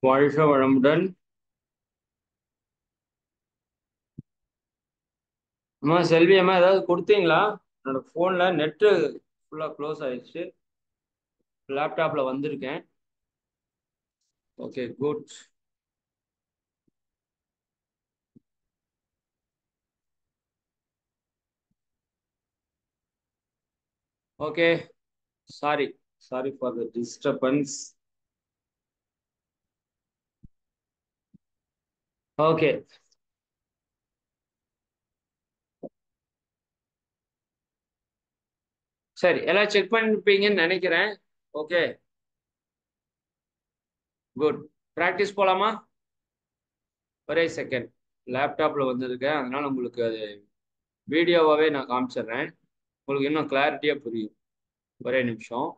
B: வாழ்க வளமுடன். அம்மா செல்வி அம்மா ஏதாவது கொடுத்தீங்களா? என்னோட ஃபோன்ல நெட்டு ஃபுல்லா க்ளோஸ் ஆயிடுச்சு. லேப்டாப்ல வந்திருக்கேன். Okay good. Okay, sorry sorry for the disturbance. Okay, சரி, எல்லாம் செக் பண்ணிருப்பீங்கன்னு நினைக்கிறேன். Okay, good. ப்ராக்டிஸ் போலாமா? ஒரே செகண்ட், லேப்டாப்ல வந்திருக்கேன், அதனால உங்களுக்கு அது வீடியோவாவே நான் காமிச்சிடுறேன், உங்களுக்கு இன்னும் கிளாரிட்டியா புரியும். ஒரே நிமிஷம்.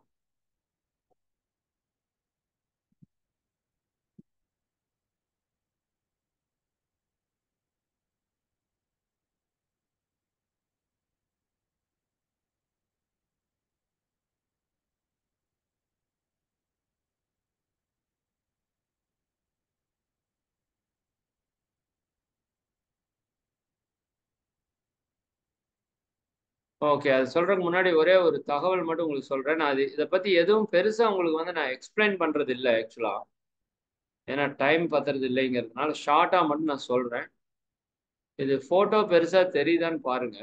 B: ஓகே, அது சொல்றதுக்கு முன்னாடி ஒரே ஒரு தகவல் மட்டும் உங்களுக்கு சொல்றேன். நான் இதை பத்தி எதுவும் பெருசா உங்களுக்கு வந்து நான் எக்ஸ்பிளைன் பண்றது இல்லை ஆக்சுவலா, ஏன்னா டைம் பத்துறது இல்லைங்கிறதுனால ஷார்ட்டா மட்டும் நான் சொல்றேன். இது போட்டோ பெருசா தெரியுதான்னு பாருங்க.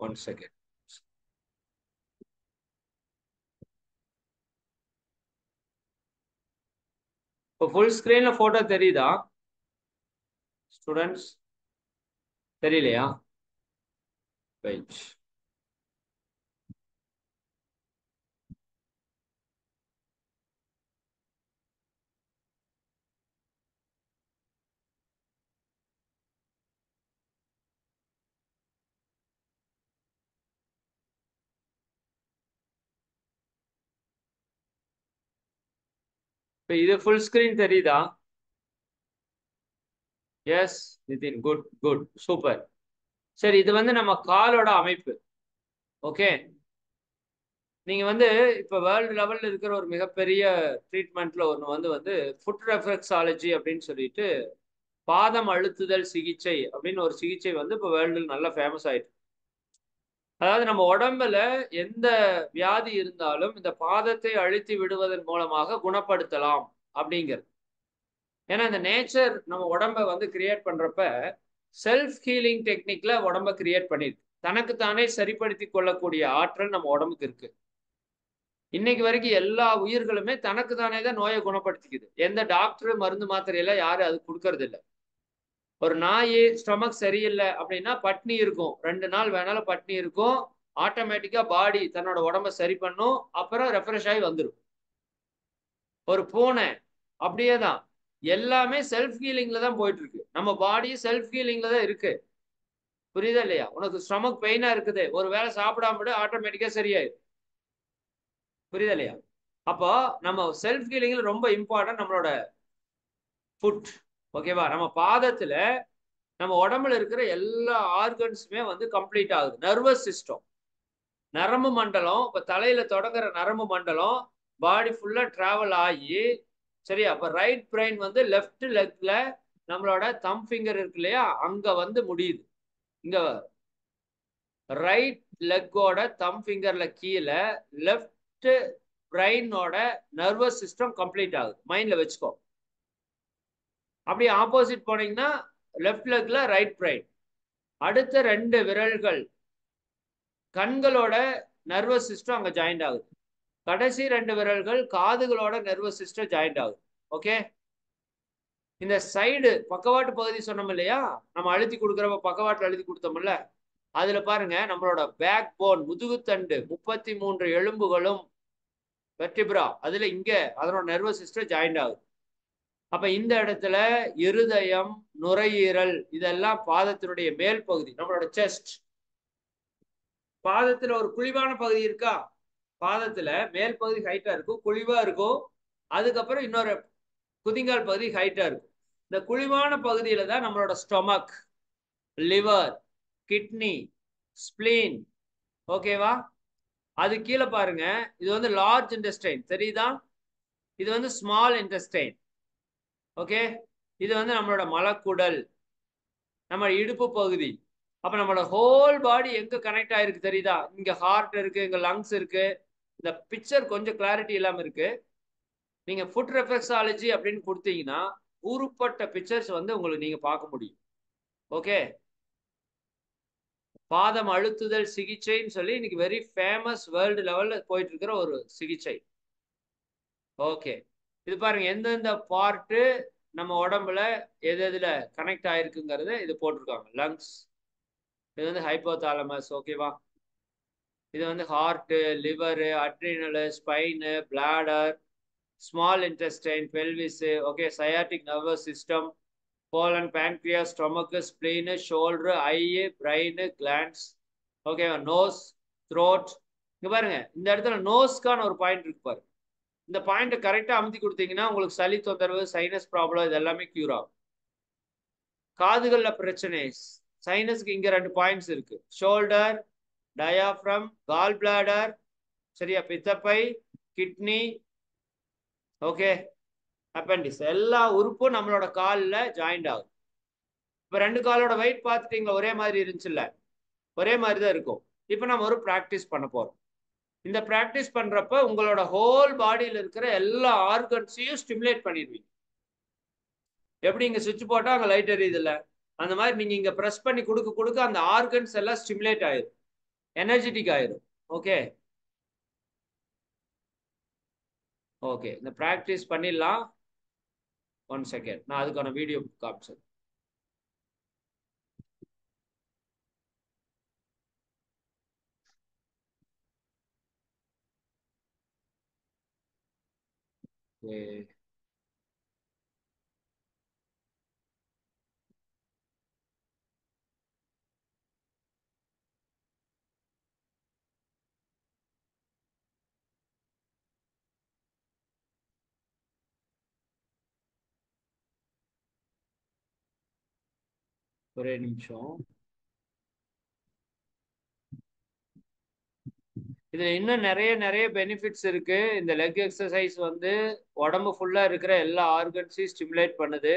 B: One second. இப்போ ஃபுல் ஸ்கிரீன்ல போட்டோ தெரியுதா ஸ்டூடெண்ட்ஸ்? தெரியலையா? வெயிட். இப்போ இது ஃபுல் ஸ்கிரீன் தெரியுதா? Yes Nitin, good good, super. சரி, இது வந்து நம்ம காலோட அமைப்பு. ஓகே, நீங்க வந்து இப்ப வேர்ல்டு லெவல்ல இருக்கிற ஒரு மிகப்பெரிய ட்ரீட்மெண்ட்ல ஒன்று வந்து ஃபுட் ரெஃப்ளெக்ஸாலஜி அப்படின்னு சொல்லிட்டு பாதம் அழுத்துதல் சிகிச்சை அப்படின்னு ஒரு சிகிச்சை வந்து இப்போ வேர்ல்டு நல்லா ஃபேமஸ் ஆயிட்டு. அதாவது நம்ம உடம்புல எந்த வியாதி இருந்தாலும் இந்த பாதத்தை அழுத்தி விடுவதன் மூலமாக குணப்படுத்தலாம் அப்படிங்கிறது. ஏன்னா இந்த நேச்சர் நம்ம உடம்ப வந்து கிரியேட் பண்றப்ப செல்ஃப் ஹீலிங் டெக்னிக்ல உடம்ப கிரியேட் பண்ணிருக்கு. தனக்குத்தானே சரிப்படுத்தி கொள்ளக்கூடிய ஆற்றல் நம்ம உடம்புக்கு இருக்கு. இன்னைக்கு வரைக்கும் எல்லா உயிர்களுமே தனக்கு தானே தான் நோயை குணப்படுத்திக்குது. எந்த டாக்டர் மருந்து மாத்திரையெல்லாம் யாரும் அது கொடுக்கறது இல்லை. ஒரு நாய் ஸ்டொமக் சரியில்லை அப்படின்னா பட்னி இருக்கும், 2 நாள் வேணாலும் பட்னி இருக்கும், ஆட்டோமேட்டிக்கா பாடி தன்னோட உடம்ப சரி பண்ணும், அப்புறம் ரெஃப்ரெஷ் ஆகி வந்துடும். ஒரு பூனை அப்படியே தான், எல்லாமே செல்ஃப் ஹீலிங்ல தான் போயிட்டு இருக்கு. நம்ம பாடி செல்ஃப் ஹீலிங்ல தான் இருக்கு. புரியுதா இல்லையா? உனக்கு ஸ்டொமக் பெயினா இருக்குது, ஒரு வேளை சாப்பிடாம விட, ஆட்டோமேட்டிக்கா சரியாயிடும். புரியுதா இல்லையா? அப்போ நம்ம செல்ஃப் ஹீலிங்ல ரொம்ப இம்பார்ட்டன்ட் நம்மளோட ஃபுட். ஓகேவா? நம்ம பாதத்துல நம்ம உடம்புல இருக்கிற எல்லா ஆர்கன்ஸுமே வந்து கம்ப்ளீட் ஆகுது. நர்வஸ் சிஸ்டம், நரம்பு மண்டலம், இப்ப தலையில தொடங்குற நரம்பு மண்டலம் பாடி ஃபுல்லா டிராவல் ஆகி, சரியா? அப்ப ரைட் பிரெயின் வந்து லெஃப்ட் லெக்ல நம்மளோட தம் ஃபிங்கர் இருக்கு இல்லையா, அங்க வந்து முடியுது. இங்க ரைட் லெக்கோட தம் ஃபிங்கர்ல கீழே லெஃப்ட் பிரெயினோட நர்வஸ் சிஸ்டம் கம்ப்ளீட் ஆகுது. மைண்ட்ல வச்சுக்கோ. அப்படியே ஆப்போசிட் போனீங்கன்னா லெஃப்ட் லெக்ல ரைட் பிரெயின். அடுத்த 2 விரல்கள் கண்களோட நர்வஸ் சிஸ்டம் அங்க ஜாயிண்ட் ஆகுது. கடைசி 2 விரல்கள் காதுகளோட நர்வஸ் சிஸ்டம் ஜாயிண்ட் ஆகுது. ஓகே, இந்த சைடு பக்கவாட்டு பகுதி சொன்னோம் இல்லையா, நம்ம அழுத்தி கொடுக்குறப்ப பக்கவாட்டில் அழுத்தி கொடுத்தோம்ல, அதுல பாருங்க நம்மளோட பேக் போன், முதுகுத்தண்டு, 33 எலும்புகளும் வெர்டிப்ரா, அதுல இங்க அதனோட நர்வஸ் சிஸ்டம் ஜாயிண்ட் ஆகுது. அப்ப இந்த இடத்துல இருதயம், நுரையீரல் இதெல்லாம் பாதத்தினுடைய மேல் பகுதி, நம்மளோட செஸ்ட். பாதத்துல ஒரு குழிவான பகுதி இருக்கா, பாதத்துல மேல் பகுதி ஹைட்டா இருக்கும், குழிவா இருக்கும். அதுக்கப்புறம் இன்னொரு குதிங்கால் பகுதி ஹைட்டா இருக்கும். இந்த குழிவான பகுதியில தான் நம்மளோட ஸ்டொமக், லிவர், கிட்னி, ஸ்பிளீன். ஓகேவா? அது கீழே பாருங்க, இது வந்து லார்ஜ் இன்டெஸ்டைன் தெரியுதா, இது வந்து ஸ்மால் இன்டெஸ்டைன். ஓகே, இது வந்து நம்மளோட மலக்குடல், நம்ம இடுப்பு பகுதி. அப்ப நம்மளோட ஹோல் பாடி எங்க கனெக்ட் ஆயிருக்கு தெரியுதா? இங்க ஹார்ட் இருக்கு, இங்க லங்ஸ் இருக்கு. இந்த பிக்சர் கொஞ்சம் கிளாரிட்டி இல்லாம இருக்கு. நீங்க ஃபுட் ரெஃப்ளெக்ஸாலஜி அப்படின்னு கொடுத்தீங்கன்னா ஊருப்பட்ட பிக்சர்ஸ் வந்து உங்களுக்கு நீங்க பார்க்க முடியும். ஓகே, பாதம் அழுத்துதல் சிகிச்சைன்னு சொல்லி இன்னைக்கு வெரி ஃபேமஸ் வேர்ல்டு லெவல்ல போயிட்டு இருக்கிற ஒரு சிகிச்சை. ஓகே, இது பாருங்க எந்தெந்த பார்ட்டு நம்ம உடம்புல எது எதுல கனெக்ட் ஆயிருக்குங்கிறது இது போட்டிருக்காங்க. லங்ஸ், இது வந்து ஹைப்போதாலமஸ். ஓகேவா, இது வந்து heart, liver, adrenal, spine, bladder, small intestine, pelvis. Okay, sciatic nervous system, colon, pancreas, stomach, spleen, shoulder, eye, brain, glands. ஓகேவா, நோஸ், த்ரோட். இங்க பாருங்க இந்த இடத்துல நோஸ்க்கான ஒரு பாயிண்ட் இருக்கு பாருங்க. இந்த பாயிண்ட் கரெக்டா அமுத்தி கொடுத்தீங்கன்னா உங்களுக்கு சளி தொந்தரவு, சைனஸ் ப்ராப்ளம் இது எல்லாமே கியூர் ஆகும். காதுகள்ல பிரச்சனை, சைனஸ்க்கு இங்க 2 பாயிண்ட்ஸ் இருக்கு. ஷோல்டர், டயாஃப்ரம், கால் பிளாடர், சரியா, பித்தப்பை, கிட்னி, ஓகே, அப்பெண்டிஸ். எல்லா உறுப்பும் நம்மளோட காலில் ஜாயிண்ட் ஆகும். இப்போ 2 காலோட வெயிட் பார்த்துட்டீங்களா, ஒரே மாதிரி இருந்துச்சுல்ல, ஒரே மாதிரி தான் இருக்கும். இப்போ நம்ம ஒரு ப்ராக்டிஸ் பண்ண போறோம். இந்த ப்ராக்டிஸ் பண்றப்ப உங்களோட ஹோல் பாடியில் இருக்கிற எல்லா ஆர்கன்ஸையும் ஸ்டிமுலேட் பண்ணிடுவீங்க. எப்படி இங்க சுவிட்ச் போட்டா அங்க லைட் எரியுது இல்ல, அந்த மாதிரி நீங்க இங்க பிரஸ் பண்ணி கொடுக்க கொடுக்க அந்த ஆர்கன்ஸ் எல்லாம் ஸ்டிமுலேட் ஆயிரும், எனர்ஜெட்டிக் ஆயிரும். ஓகே, ஓகே, இந்த ப்ராக்டிஸ் பண்ணிடலாம். 1 செகண்ட், நான் அதுக்கான வீடியோ காமிச்சேன். ஒரே நிமிஷம். இதுல இன்னும் நிறைய நிறைய பெனிஃபிட்ஸ் இருக்கு. இந்த லெக் எக்ஸசைஸ் வந்து உடம்பு ஃபுல்லா இருக்கிற எல்லா ஆர்கன்ஸையும் ஸ்டிமுலேட் பண்ணுது.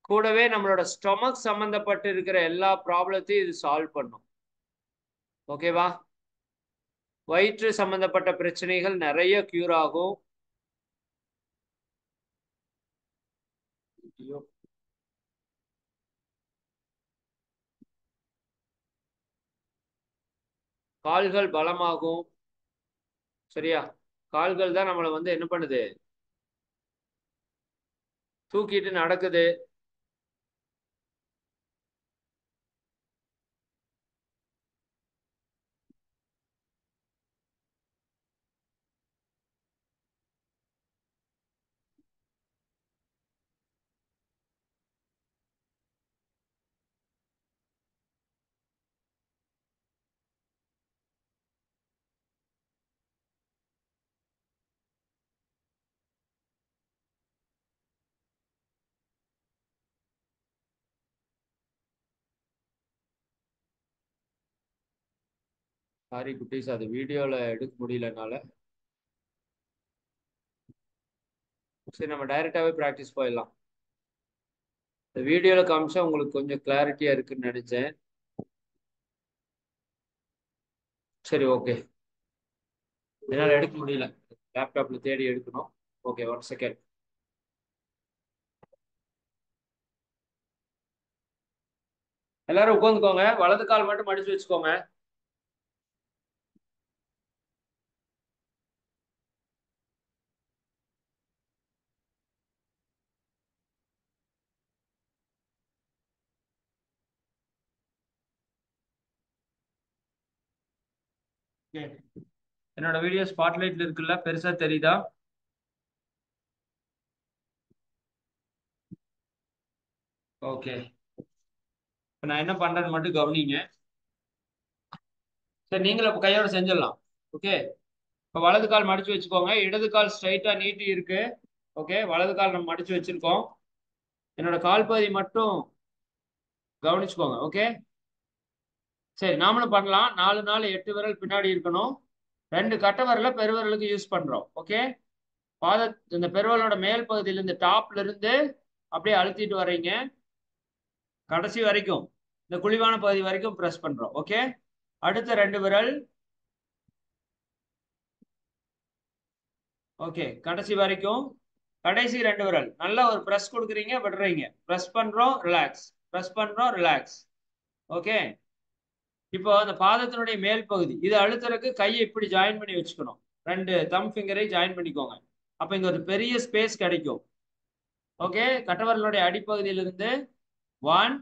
B: கூடவே நம்மளோட ஸ்டொமக் சம்பந்தப்பட்டு இருக்கிற எல்லா ப்ராப்ளத்தையும் இது சால்வ் பண்ணும். ஓகேவா, வயிற்று சம்பந்தப்பட்ட பிரச்சனைகள் நிறைய கியூர் ஆகும். கால்கள் பலமாகும். சரியா, கால்கள் தான் நம்மளை வந்து என்ன பண்ணுது, தூக்கிட்டு நடக்குது. சாரி குட்டீஸ், அது வீடியோல எடுக்க முடியலனால. சரி, நம்ம டைரக்டாவே ப்ராக்டிஸ் போயிடலாம். இந்த வீடியோல காமிச்சா உங்களுக்கு கொஞ்சம் கிளாரிட்டியா இருக்குன்னு நினைச்சேன். சரி, ஓகே, என்னால எடுக்க முடியல, லேப்டாப்ல தேடி எடுக்கணும். Okay, 1 second. எல்லாரும் உட்காந்துக்கோங்க, வலது கால் மட்டும் மடிச்சு வச்சுக்கோங்க. என்னோட வீடியோ ஸ்பாட்லைட்ல இருக்குல்ல, பெருசா தெரியுதா? ஓகே, இப்போ நான் என்ன பண்றேன்னு மட்டும் கவனிங்க. சரி, நீங்களும் இப்போ கையோட செஞ்சிடலாம். ஓகே, இப்போ வலது கால் மடிச்சு வச்சுக்கோங்க, இடது கால் ஸ்ட்ரைட்டா நீட்டி இருக்கு. ஓகே, வலது கால் நம்ம மடிச்சு வச்சிருக்கோம். என்னோட கால் பகுதி மட்டும் கவனிச்சுக்கோங்க. ஓகே, சரி, நாமளும் பண்ணலாம். 4 4 8 விரல் பின்னாடி இருக்கணும். 2 கட்டை விரல பெருவிரலுக்கு யூஸ் பண்றோம். ஓகே, பாத இந்த பெருவிரலோட மேல் பகுதியில இருந்து டாப்ல இருந்து அப்படியே அழுத்திட்டு வர்றீங்க, கடைசி வரைக்கும் இந்த குழிவான பகுதி வரைக்கும் பிரஸ் பண்றோம். ஓகே, அடுத்த 2 விரல் ஓகே, கடைசி வரைக்கும். கடைசி 2 விரல் நல்லா ஒரு பிரஸ் கொடுக்குறீங்க, விடுறீங்க. பிரஸ் பண்றோம், ரிலாக்ஸ். பிரஸ் பண்றோம், ரிலாக்ஸ். ஓகே. இப்போ அந்த பாதத்தினுடைய மேல் பகுதி இது அழுத்துறதுக்கு கையை இப்படி ஜாயின் பண்ணி வச்சுக்கணும். 2 தம் ஃபிங்கரை ஜாயின் பண்ணிக்கோங்க. அப்ப இங்க ஒரு பெரிய ஸ்பேஸ் கிடைக்கும். ஓகே, கட்டவரலுடைய அடிப்பகுதியிலிருந்து 1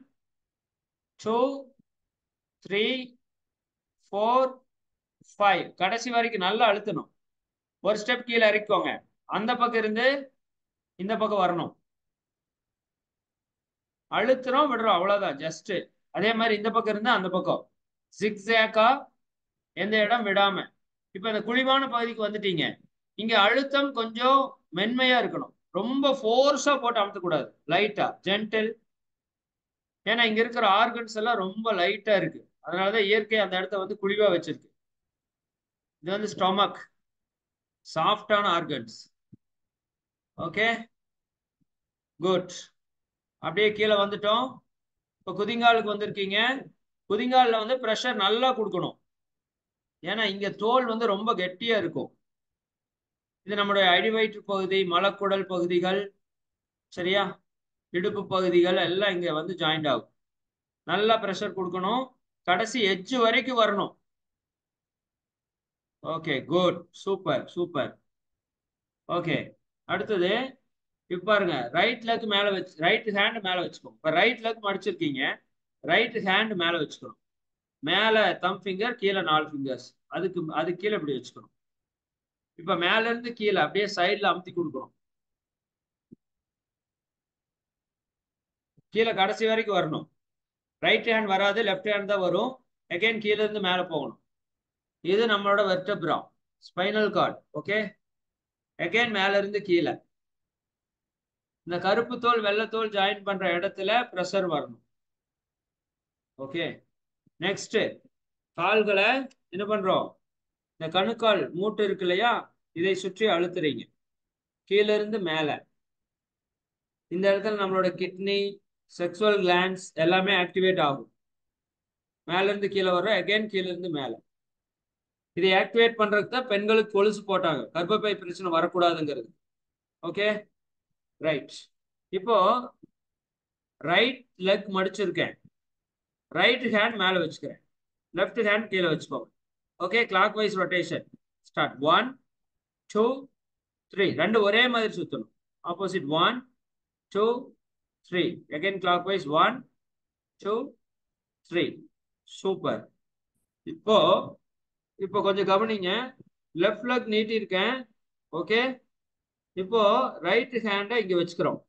B: 2 3 4 5 கடைசி வரைக்கும் நல்லா அழுத்தணும். ஒரு ஸ்டெப் கீழே இறக்கிக்கோங்க. அந்த பக்கம் இருந்து இந்த பக்கம் வரணும். அழுத்துறோம், விடுறோம், அவ்வளவுதான். ஜஸ்ட் அதே மாதிரி இந்த பக்கம் இருந்து அந்த பக்கம் ஜிக்ஸாக்கா, எந்த இடம் விடாம. இப்ப இந்த குழிவான பகுதிக்கு வந்துட்டீங்க. இங்க அழுத்தம் கொஞ்சம் மென்மையா இருக்கணும். ரொம்ப ஃபோர்ஸா போட்டு அமுத்தக்கூடாது. லைட்டா ஜென்டில். ஏன்னா இங்க இருக்கிற ஆர்கன்ஸ் எல்லாம் ரொம்ப லைட்டா இருக்கு. அதனாலதான் இயற்கை அந்த இடத்த வந்து குழிவா வச்சிருக்கு. இது வந்து ஸ்டொமக், சாஃப்டான ஆர்கன்ஸ். Okay, good. அப்படியே கீழே வந்துட்டோம். இப்ப குதிங்காலுக்கு வந்திருக்கீங்க. குதிங்காலில் வந்து ப்ரெஷர் நல்லா கொடுக்கணும். ஏன்னா இங்க தோல் வந்து ரொம்ப கெட்டியா இருக்கும். இது நம்முடைய அடிவயிற்று பகுதி, மலக்குடல் பகுதிகள், சரியா, இடுப்பு பகுதிகள் எல்லாம் இங்க வந்து ஜாயிண்ட் ஆகும். நல்லா ப்ரெஷர் கொடுக்கணும். கடைசி எட்ஜ் வரைக்கும் வரணும். Okay, good, super super. Okay, அடுத்தது இப்ப பாருங்க, ரைட் லெக் மேல வச்சு, ரைட் ஹேண்ட் மேல வச்சுக்கோங்க. இப்ப ரைட் லெக் மடிச்சிருக்கீங்க, ரைட் ஹேண்ட் மேல வச்சுக்கணும். மேல தம் ஃபிங்கர், கீழே 4 ஃபிங்கர்ஸ். அது கீழே இப்படி வச்சுக்கணும். இப்ப மேல இருந்து கீழே அப்படியே சைட்ல அமுத்தி கொடுக்கணும். கீழே கடைசி வரைக்கும் வரணும். ரைட் ஹேண்ட் வராது, லெஃப்ட் ஹேண்ட் தான் வரும். அகைன் கீழே இருந்து மேல போகணும். இது நம்மளோட வெர்டெப்ரா, ஸ்பைனல் கார்டு. ஓகே, அகைன் மேல இருந்து கீழே இந்த கருப்பு தோல் வெள்ளை தோல் ஜாயின் பண்ற இடத்துல பிரஷர் வரணும். ஓகே, நெக்ஸ்ட் கால்களை என்ன பண்றோம்? இந்த கணுக்கால் மூட்டு இருக்கு இல்லையா, இதை சுற்றி அழுத்துறீங்க கீழே இருந்து மேல. இந்த இடத்துல நம்மளோட கிட்னி, செக்ஸுவல் கிளாண்ட்ஸ் எல்லாமே ஆக்டிவேட் ஆகும். மேல இருந்து கீழே வர, அகைன் கீழே இருந்து மேல. இதை ஆக்டிவேட் பண்றதுக்கு தான் பெண்களுக்கு கொலுசு போட்டாங்க, கர்ப்பப்பை பிரச்சனை வரக்கூடாதுங்கிறது. Okay, right. இப்போ ரைட் லெக் மடிச்சிருக்கேன், ரைட் ஹேண்ட் மேல வச்சுக்கிறேன், லெஃப்ட் ஹேண்ட் கீழே வச்சுக்கோங்க. Okay, clockwise rotation start. 1 2 3 ரெண்டு ஒரே மாதிரி சுத்தணும். Opposite 1 2 3 again clock wise 1 2 3. Super. இப்போ இப்போ கொஞ்சம் கவனிங்க. லெஃப்ட் லெக் நீட்டி இருக்கேன். ஓகே, இப்போ ரைட் ஹேண்டை இங்க வச்சுக்கிறோம்,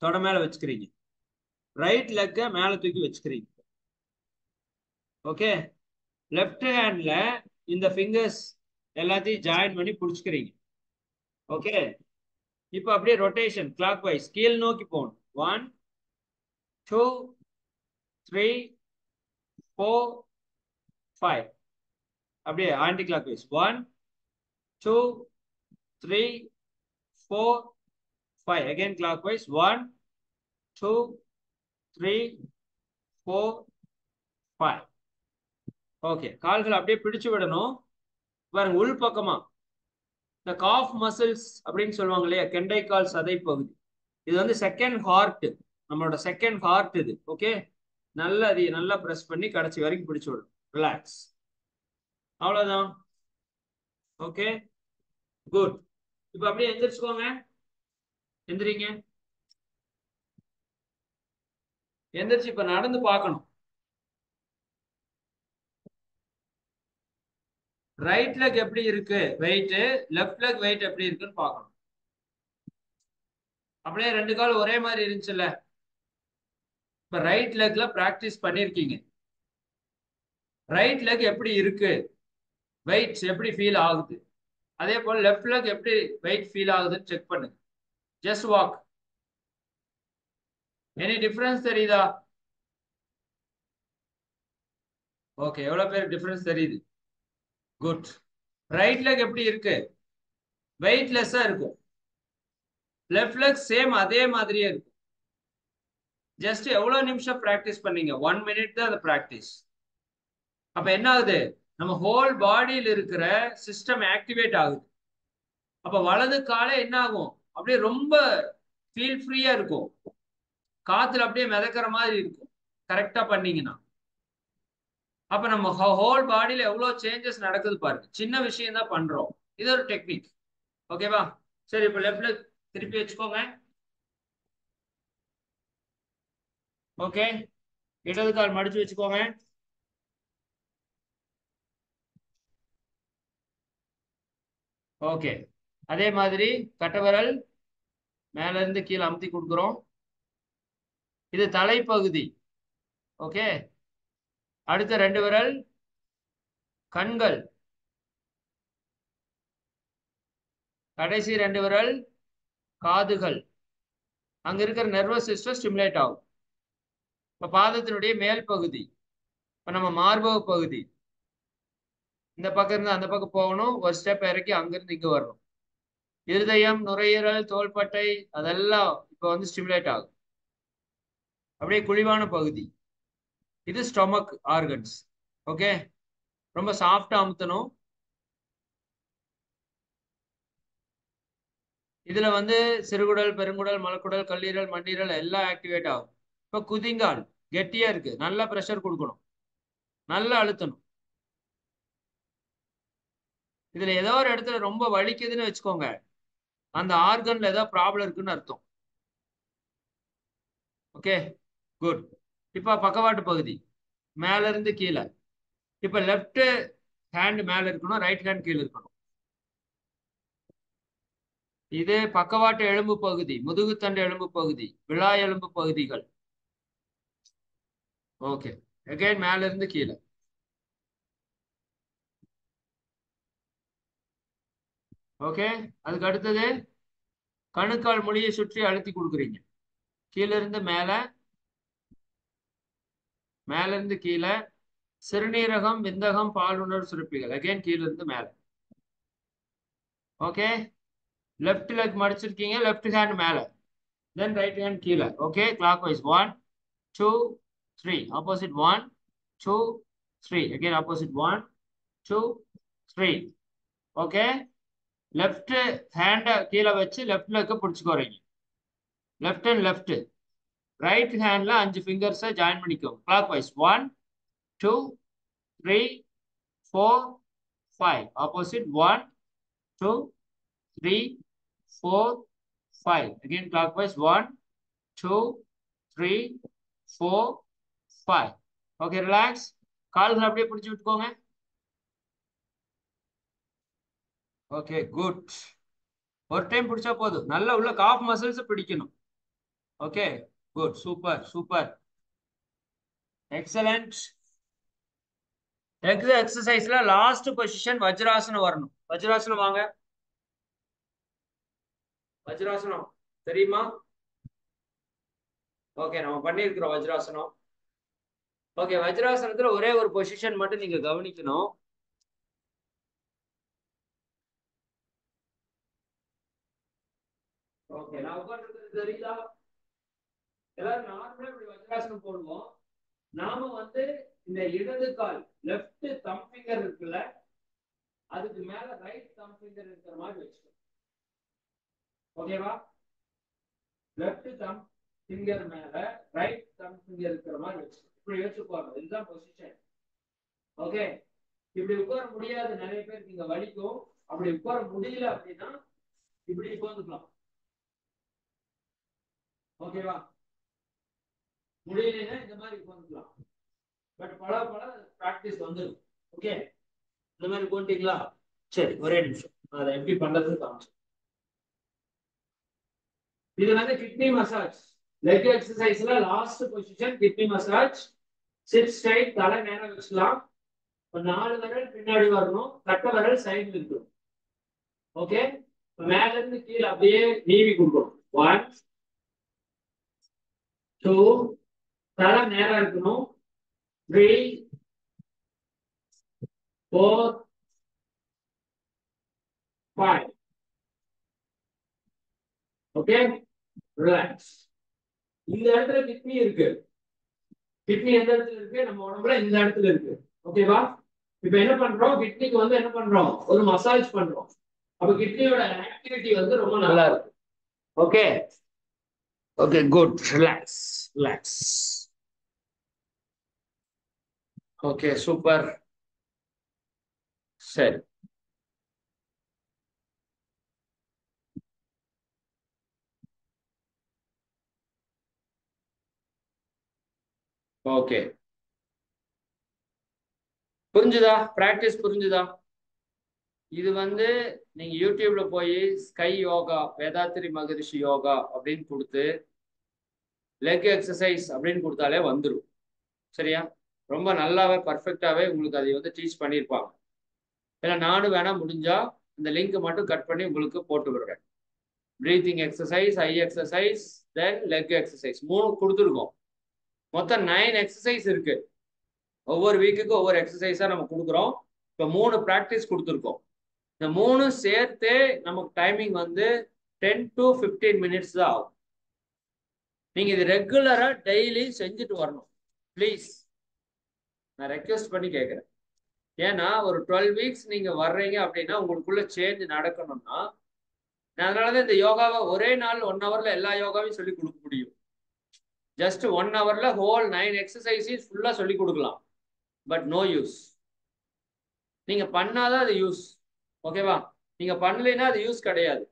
B: தொட மேல வச்சுக்கிறீங்க. ரைட் லெக்க மேல தூக்கி வச்சுக்கிறீங்க. ஓகே, லெஃப்ட் ஹேண்ட்ல இந்த ஃபிங்கர்ஸ் எல்லாத்தையும் ஜாயின் பண்ணி பிடிச்சிக்கிறீங்க. ஓகே, இப்போ அப்படியே ரொட்டேஷன் கிளாக் வைஸ் கீழ் நோக்கி போகணும். 1 2 3 4 5 அப்படியே anti clock wise 1 2 3 4 5 again clock wise 1 2 3 4 5. Okay, கால்கள் அப்படியே பிடிச்சு விடணும். பாருங்க, உள் பக்கமா இந்த காஃப் மசில்ஸ் அப்படின்னு சொல்லுவாங்க இல்லையா, கெண்டைக்கால் சதை பகுதி, இது வந்து செகண்ட் ஹார்ட், நம்மளோட செகண்ட் ஹார்ட் இது. ஓகே, நல்லா அதை நல்லா பிரஸ் பண்ணி கடைசி வரைக்கும் பிடிச்சு விடும். ரிலாக்ஸ், அவ்வளவுதான். Okay, good. இப்ப அப்படியே எந்திரிச்சுக்கோங்க. எந்திரிங்க, எந்திரிச்சு இப்ப நடந்து பார்க்கணும். ரைட் லெக் எப்படி இருக்கு வெயிட், லெஃப்ட் லெக் வெயிட் எப்படி இருக்குன்னு பார்க்கணும். அப்படியே 2 கால் ஒரே மாதிரி இருந்துச்சுல்ல. இப்ப ரைட் லெக்ல பிராக்டிஸ் பண்ணிருக்கீங்க. ரைட் லெக் எப்படி இருக்கு, வெயிட் எப்படி ஃபீல் ஆகுது, அதே போல லெஃப்ட் லெக் எப்படி வெயிட் ஃபீல் ஆகுதுன்னு செக் பண்ணுங்க. Just walk. எனி டிஃபரன்ஸ் தெரியுதா? ஓகே, எவ்வளவு பேர் டிஃபரன்ஸ் தெரியுது? குட். ரைட் லெக் எப்படி இருக்கு, வெயிட்லெஸ்ஸா இருக்கும். லெஃப்ட் லெக் சேம் அதே மாதிரியே இருக்கும். ஜஸ்ட் எவ்வளவு நிமிஷம் பிராக்டிஸ் பண்ணீங்க? 1 மினிட் தான் அந்த பிராக்டிஸ். அப்ப என்ன ஆகுது, நம்ம ஹோல் பாடியில் இருக்கிற சிஸ்டம் ஆக்டிவேட் ஆகுது. அப்ப வலது காலே என்ன ஆகும், அப்படியே ரொம்ப ஃபீல் ஃப்ரீயா இருக்கும், காத்துல அப்படியே மிதக்கிற மாதிரி இருக்கும் கரெக்டா பண்ணீங்கன்னா. அப்ப நம்ம ஹோல் பாடியில எவ்வளவு சேஞ்சஸ் நடக்குது பாருங்க. சின்ன விஷயம் தான் பண்றோம், இது ஒரு டெக்னிக். ஓகேவா? சரி, இப்ப லெஃப்ட் லெக் திருப்பி வச்சுக்கோங்க. ஓகே, இடது கால் மடிச்சு வச்சுக்கோங்க. ஓகே, அதே மாதிரி கட்டவிரல் மேல இருந்து கீழே அமுத்தி கொடுக்குறோம். இது தலைப்பகுதி. ஓகே, அடுத்த 2 விரல் கண்கள், கடைசி 2 விரல் காதுகள். அங்க இருக்கிற நர்வஸ் சிஸ்டம் ஸ்டிமுலேட் ஆகும். இப்ப பாதத்தினுடைய மேல் பகுதி, இப்ப நம்ம மார்பக பகுதி, இந்த பக்கம் இருந்து அந்த பக்கம் போகணும், ஒரு ஸ்டெப் இறக்கி அங்கிருந்து இங்க வரணும். இருதயம், நுரையீரல், தோள்பட்டை அதெல்லாம் இப்ப வந்து ஸ்டிமுலேட் ஆகும். அப்படியே குழிவான பகுதி, இது ஸ்டொமக் ஆர்கன்ஸ். ஓகே, ரொம்ப சாஃப்டா அமுத்தணும். இதுல வந்து சிறுகுடல், பெருங்குடல், மலக்குடல், கல்லீரல், மண்ணீரல் எல்லாம் ஆக்டிவேட் ஆகும். இப்ப குதிங்கால் கெட்டியா இருக்கு, நல்ல பிரஷர் கொடுக்கணும், நல்லா அழுத்தணும். இதுல ஏதோ ஒரு இடத்துல ரொம்ப வலிக்குதுன்னு வச்சுக்கோங்க, அந்த ஆர்கன்ல ஏதோ ப்ராப்ளம் இருக்குன்னு அர்த்தம். Okay, good. இப்ப பக்கவாட்டு பகுதி மேல இருந்து கீழே. இப்ப லெஃப்ட் ஹேண்ட் மேல இருக்கணும், ரைட் ஹேண்ட் கீழே இருக்கணும். இது பக்கவாட்டு எலும்பு பகுதி, முதுகுத்தண்டு எலும்பு பகுதி, விழா எலும்பு பகுதிகள். ஓகே, அகைன் மேல இருந்து கீழே. ஓகே, அதுக்கு அடுத்தது கணுக்கால் மொழியை சுற்றி அழுத்தி கொடுக்குறீங்க. கீழ இருந்து மேல, மேல இருந்து கீழே. சிறுநீரகம், விந்தகம், பாலுணர் சுரப்பிகள். அகைன் கீழ இருந்து மேல. ஓகே, லெஃப்ட் லெக் மடிச்சிருக்கீங்க, லெஃப்ட் ஹேண்ட் மேல, தென் ரைட் ஹேண்ட் கீழே. Okay, clock wise 1 2 3, opposite 1 2 3, again opposite 1 2 3. Okay, left ஹேண்ட கீழே வச்சு லெஃப்ட் லெக்க பிடிச்சுக்கோறீங்க, லெஃப்ட் அண்ட் லெஃப்ட். ரைட் ஹேண்ட்ல 5 ஃபிங்கர்ஸை ஜாயின் பண்ணிக்கோங்க clock wise 1 2 3 4 5, opposite 1 2 3 4 5, again clockwise 1 2 3 4 5. Okay, relax. கால்கள் அப்படியே பிடிச்சு விட்டுக்கோங்க. Okay, good. ஒரு டைம் பிடிச்சா போதும், நல்லா உள்ள காஃப் மசில்ஸ் பிடிக்கணும். Okay, good, super super, excellent. எக்ஸசைஸ்ல லாஸ்ட் பொசிஷன் வஜ்ராசனம் வரணும். வஜ்ராசனம் வாங்க. வஜ்ராசனம் தெரியுமா? ஓகே, நம்ம பண்ணியிருக்கிறோம் வஜ்ராசனம். ஓகே, வஜ்ராசனத்துல ஒரே ஒரு பொசிஷன் மட்டும் நீங்க கவனிக்கணும். ஓகே, நான் உட்கார்ந்து தெரியுதா? எல்லாரும் நார்மலா இப்படி வஜ்ராசனம் போடுவோம். நாம வந்து இந்த இடது கால் லெஃப்ட் தம் ஃபிங்கர் இருக்குல்ல, அதுக்கு மேல ரைட் தம் ஃபிங்கர் இருக்கிற மாதிரி வச்சுக்கணும். ஓகேவா? லெஃப்ட் தம் ஃபிங்கர் மேல ரைட் தம் ஃபிங்கர் இருக்கிற மாதிரி வச்சுக்கணும். இப்படி வச்சுக்கோங்க, இதுதான் பொசிஷன். ஓகே, இப்படி உட்கார முடியாது, நிறைய பேருக்கு இங்க வலிக்கும். அப்படி உட்கார முடியல அப்படின்னா இப்படி உட்கார்ந்துக்கலாம். ஓகேவா? முடியலைன்னா இந்த மாதிரி உட்காந்துக்கலாம். பட் பல பிராக்டிஸ் வந்துடும். ஓகே, இந்த மாதிரி போட்டீங்களா? சரி, ஒரே நிமிஷம் அதை எப்படி பண்றதுன்னு காமிச்சு. இது வந்து கிட்னி மசாஜ். லெக் எக்ஸசைஸ்ல last position kidney massage. Sit straight, தலை நேரம் வச்சுக்கலாம். 4 விரல் பின்னாடி வரணும், கட்ட விரல் சைடுல இருக்கணும். ஓகே, மேல இருந்து கீழே அப்படியே நீவி கொடுக்கணும். 1 2, தலை நேரம் இருக்கணும். 3 4 5. Okay, relax. இந்த இடத்துல கிட்னி இருக்கு. கிட்னி எந்த இடத்துல இருக்கு? நம்ம உடம்புல இந்த இடத்துல இருக்கு. ஓகேவா? இப்ப என்ன பண்றோம்? கிட்னிக்கு வந்து என்ன பண்றோம்? ஒரு மசாஜ் பண்றோம். அப்ப கிட்னியோட ஆக்டிவிட்டி வந்து ரொம்ப நல்லா இருக்கும். Okay okay good. Relax relax. Okay super. சரி ஓகே புரிஞ்சுதா? பிராக்டிஸ் புரிஞ்சுதா? இது வந்து நீங்க யூடியூப்ல போய் ஸ்கை யோகா வேதாத்ரி மகரிஷி யோகா அப்படின்னு கொடுத்து லெக் எக்ஸசைஸ் அப்படின்னு கொடுத்தாலே வந்துடும். சரியா? ரொம்ப நல்லாவே பர்ஃபெக்டாவே உங்களுக்கு அதை வந்து டீச் பண்ணியிருப்பாங்க. ஏன்னா நானும் வேணா முடிஞ்சா இந்த லிங்க் மட்டும் கட் பண்ணி உங்களுக்கு போட்டு விடுறேன். பிரீத்திங் எக்ஸசைஸ், ஐ எக்ஸசைஸ், தென் லெக் எக்ஸசைஸ் 3 கொடுத்துருக்கோம். மொத்தம் 9 எக்ஸசைஸ் இருக்கு. ஒவ்வொரு வீக்குக்கு ஒவ்வொரு எக்ஸசைஸா நம்ம கொடுக்குறோம். இப்போ 3 ப்ராக்டிஸ் கொடுத்துருக்கோம். இந்த 3 சேர்த்தே நமக்கு டைமிங் வந்து 10 to 15 மினிட்ஸ் தான் ஆகும். நீங்க இது ரெகுலரா டெய்லி செஞ்சுட்டு வரணும் ப்ளீஸ். நான் ரெக்வெஸ்ட் பண்ணி கேட்குறேன். ஏன்னா ஒரு 12 வீக்ஸ் நீங்க வர்றீங்க அப்படின்னா உங்களுக்குள்ள சேஞ்ச் நடக்கணும்னா, அதனாலதான் இந்த யோகாவை ஒரே நாள் 1 ஹவர்ல எல்லா யோகாவையும் சொல்லி கொடுக்க முடியும். ஜஸ்ட் 1 ஹவர்ல ஹோல் 9 எக்ஸசைஸையும் ஃபுல்லா சொல்லி கொடுக்கலாம். But no use. நீங்க பண்ணாதான் அது யூஸ். ஓகேவா? நீங்க பண்ணலைன்னா அது யூஸ் கிடையாது.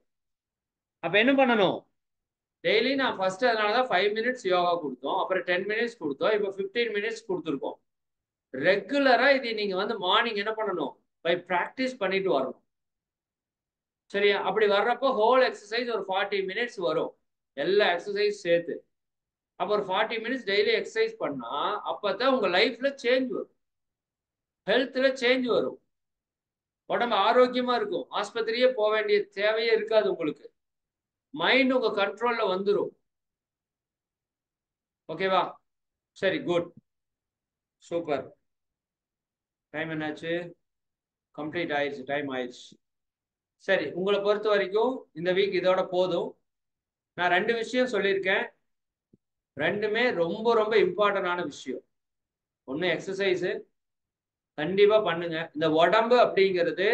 B: அப்ப என்ன பண்ணணும்? டெய்லி நான் ஃபர்ஸ்ட் அதனாலதான் 5 மினிட்ஸ் யோகா கொடுத்தோம், அப்புறம் 10 மினிட்ஸ் கொடுத்தோம், இப்போ 15 மினிட்ஸ் கொடுத்துருக்கோம். ரெகுலரா இது நீங்க வந்து மார்னிங் என்ன பண்ணணும்? பை ப்ராக்டிஸ் பண்ணிட்டு வரணும். சரியா? அப்படி வர்றப்போ ஹோல் எக்ஸசைஸ் ஒரு 40 மினிட்ஸ் வரும், எல்லா எக்ஸசைஸ் சேர்த்து. அப்போ ஒரு 40 மினிட்ஸ் டெய்லி எக்ஸசைஸ் பண்ணா அப்பதான் உங்க லைஃப்ல சேஞ்ச் வரும், ஹெல்த்ல சேஞ்ச் வரும், உடம்பு ஆரோக்கியமா இருக்கும், ஆஸ்பத்திரியே போக வேண்டிய தேவையே இருக்காது உங்களுக்கு, மைண்ட் உங்க கண்ட்ரோல்ல வந்துடும். ஓகேவா? சரி குட் சூப்பர். டைம் என்னாச்சு? கம்ப்ளீட் ஆயிடுச்சு, டைம் ஆயிடுச்சு. சரி, உங்களை பொறுத்த வரைக்கும் இந்த வீக் இதோட போதும். நான் 2 விஷயம் சொல்லியிருக்கேன், ரெண்டுமே ரொம்ப ரொம்ப இம்பார்ட்டன்டான விஷயம். ஒன்று எக்ஸசைஸ் கண்டிப்பா பண்ணுங்க. இந்த உடம்பு அப்படிங்கிறது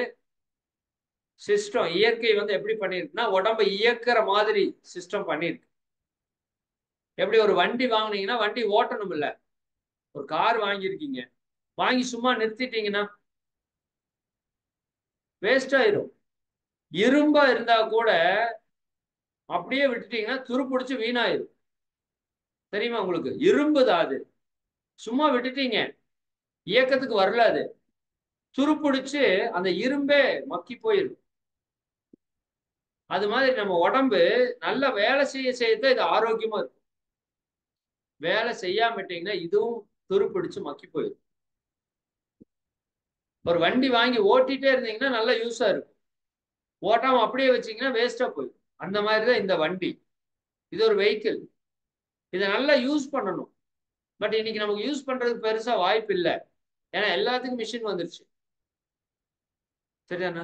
B: சிஸ்டம், இயற்கை வந்து எப்படி பண்ணிருக்குன்னா உடம்பை இயக்குற மாதிரி சிஸ்டம் பண்ணிருக்கு. எப்படி ஒரு வண்டி வாங்கினீங்கன்னா வண்டி ஓட்டணும் இல்ல. ஒரு கார் வாங்கியிருக்கீங்க, வாங்கி சும்மா நிறுத்திட்டீங்கன்னா வேஸ்ட் ஆயிரும். இரும்பா இருந்தா கூட அப்படியே விட்டுட்டீங்கன்னா துருப்பிடிச்சு வீணாயிரும். தெரியுமா உங்களுக்கு? இரும்பு தான் அது, சும்மா விட்டுட்டீங்க இயக்கத்துக்கு வரல, அது துருப்பிடிச்சு அந்த இரும்பே மக்கி போயிடும். அது மாதிரி நம்ம உடம்பு நல்ல வேலை செய்யத்தான் இது ஆரோக்கியமா இருக்கும். வேலை செய்யாம விட்டீங்கன்னா இதுவும் துருப்பிடிச்சு மக்கி போயிடும். ஒரு வண்டி வாங்கி ஓட்டிட்டே இருந்தீங்கன்னா நல்லா யூஸா இருக்கும், ஓட்டாம அப்படியே வச்சீங்கன்னா வேஸ்டா போயிடும். அந்த மாதிரிதான் இந்த வண்டி, இது ஒரு வெஹிக்கிள், இதை நல்லா யூஸ் பண்ணணும். பட் இன்னைக்கு நமக்கு யூஸ் பண்றதுக்கு பெருசா வாய்ப்பு இல்லை, ஏன்னா எல்லாத்துக்கும் மிஷின் வந்துருச்சு. சரிதானா?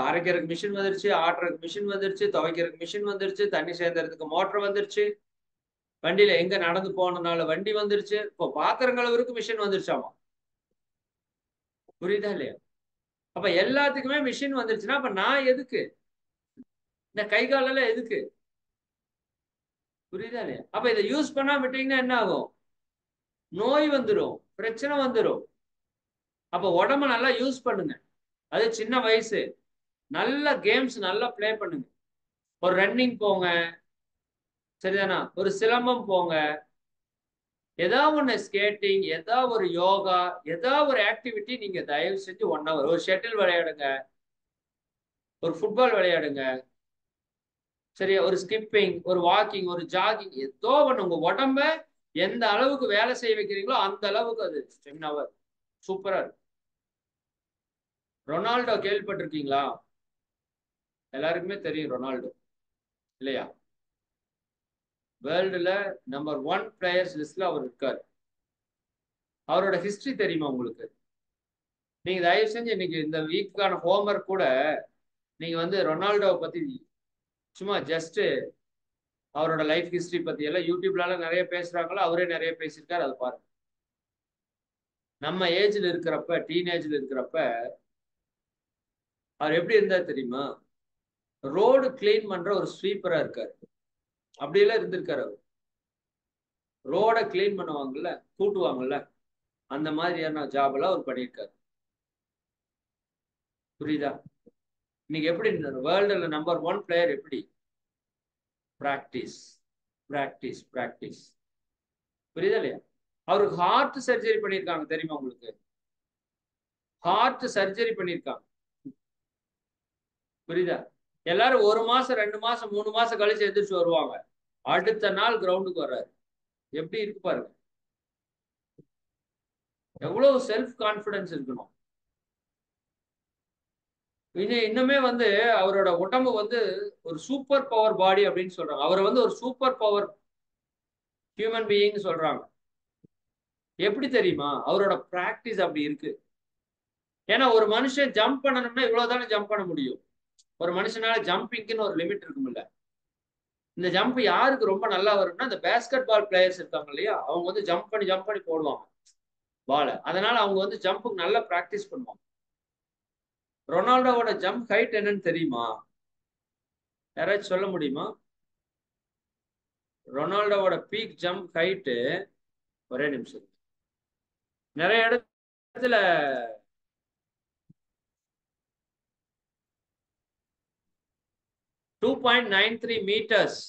B: அரைக்கிறதுக்கு மிஷின் வந்துருச்சு, ஆட்டுறதுக்கு மிஷின் வந்துருச்சு, துவைக்கிறதுக்கு மிஷின் வந்துருச்சு, தண்ணி சேர்ந்தறதுக்கு மோட்டர் வந்துருச்சு, வண்டியில எங்க நடந்து போனதுனால வண்டி வந்துருச்சு, இப்போ பாத்திரம் கழுவுறதுக்கு மிஷின் வந்துருச்சாமா. புரியுதா இல்லையா? அப்ப எல்லாத்துக்குமே மிஷின் வந்துருச்சுன்னா அப்ப நான் எதுக்கு? இந்த கை காலெல்லாம் எதுக்கு? புரியுதா இல்லையா? அப்ப இதை யூஸ் பண்ணாம விட்டீங்கன்னா என்ன ஆகும்? நோய் வந்துடும், பிரச்சனை வந்துடும். அப்ப உடம்ப நல்லா யூஸ் பண்ணுங்க. அது சின்ன வயசு, நல்ல கேம்ஸ் நல்லா பிளே பண்ணுங்க. ஒரு ரன்னிங் போங்க, சரிதானா? ஒரு சிலம்பம் போங்க, ஏதாவது ஒன்று ஸ்கேட்டிங், ஏதாவது ஒரு யோகா, ஏதாவது ஒரு ஆக்டிவிட்டி நீங்க தயவு செஞ்சு 1 ஹவர் ஒரு ஷட்டில் விளையாடுங்க, ஒரு ஃபுட்பால் விளையாடுங்க, சரியா? ஒரு ஸ்கிப்பிங், ஒரு வாக்கிங், ஒரு ஜாகிங், ஏதோ ஒன்று உங்க உடம்ப எந்த அளவுக்கு வேலை செய்ய வைக்கிறீங்களோ அந்த அளவுக்கு அது ஸ்டெமினாவா சூப்பரா இருக்கும். ரொனால்டோ கேள்விப்பட்டிருக்கீங்களா? எல்லாருக்குமே தெரியும் ரொனால்டோ இல்லையா? வேர்ல்டுல நம்பர் 1 பிளேயர்ஸ் லிஸ்ட்ல அவர் இருக்காரு. அவரோட ஹிஸ்டரி தெரியுமா உங்களுக்கு? நீங்க தயவு செஞ்சு இன்னைக்கு இந்த வீக்கான ஹோம்ஒர்க் கூட நீங்க வந்து ரொனால்டோவை பத்தி சும்மா ஜஸ்ட் அவரோட லைஃப் ஹிஸ்டரி பத்தி எல்லாம் யூடியூப்ல நிறைய பேசுறாங்களோ, அவரே நிறைய பேசியிருக்காரு, அதை பாருங்க. நம்ம ஏஜ்ல இருக்கிறப்ப, டீனேஜ்ல இருக்கிறப்ப அவர் எப்படி இருந்தார் தெரியுமா? ரோடு கிளீன் பண்ற ஒரு ஸ்வீப்பரா இருக்காரு. அப்படியெல்லாம் இருந்திருக்காரு அவர். ரோட கிளீன் பண்ணுவாங்கல்ல, கூட்டுவாங்கல்ல, அந்த மாதிரியான ஜாப் எல்லாம் அவர் பண்ணியிருக்காரு. புரியுதா? இன்னைக்கு எப்படி வேர்ல்டுல நம்பர் 1 பிளேயர் எப்படி? Practice, practice, practice. புரியுதா இல்லையா? அவருக்கு ஹார்ட் சர்ஜரி பண்ணியிருக்காங்க தெரியுமா உங்களுக்கு? ஹார்ட் சர்ஜரி பண்ணியிருக்காங்க. புரியுதா? எல்லாரும் 1 மாசம் 2 மாசம் 3 மாசம் கழிச்சு எதிர்த்து வருவாங்க. அடுத்த நாள் கிரவுண்டுக்கு வர்றாரு. எப்படி இருக்கு பாருங்க. எவ்வளவு செல்ஃப் கான்பிடன்ஸ் இருக்கணும். இன்னுமே வந்து அவரோட உடம்பு வந்து ஒரு சூப்பர் பவர் பாடி அப்படின்னு சொல்றாங்க. அவர் வந்து ஒரு சூப்பர் பவர் ஹியூமன் பீயிங் சொல்றாங்க. எப்படி தெரியுமா? அவரோட பிராக்டிஸ் அப்படி இருக்கு. ஏன்னா ஒரு மனுஷன் ஜம்ப் பண்ணணும்னா இவ்வளவுதானே ஜம்ப் பண்ண முடியும். ஒரு மனுஷனால ஜம்பிங்க்குன்னு ஒரு லிமிட் இருக்கும்ல. இந்த ஜம்ப் யாருக்கு ரொம்ப நல்லா வரும்னா இந்த பேஸ்கெட் பால் பிளேயர்ஸ் இருக்காங்க இல்லையா, அவங்க வந்து ஜம்ப் பண்ணி போடுவாங்க பால. அதனால அவங்க வந்து ஜம்புக்கு நல்லா பிராக்டிஸ் பண்ணுவாங்க. ரொனால்டோவோட ஜம்ப் ஹைட் என்னன்னு தெரியுமா? யாராச்சும் சொல்ல முடியுமா? ரொனால்டோவோட பீக் ஜம்ப் ஹைட்டு, ஒரே நிமிஷம், நிறைய இடத்துல 2.93 மீட்டர்ஸ்,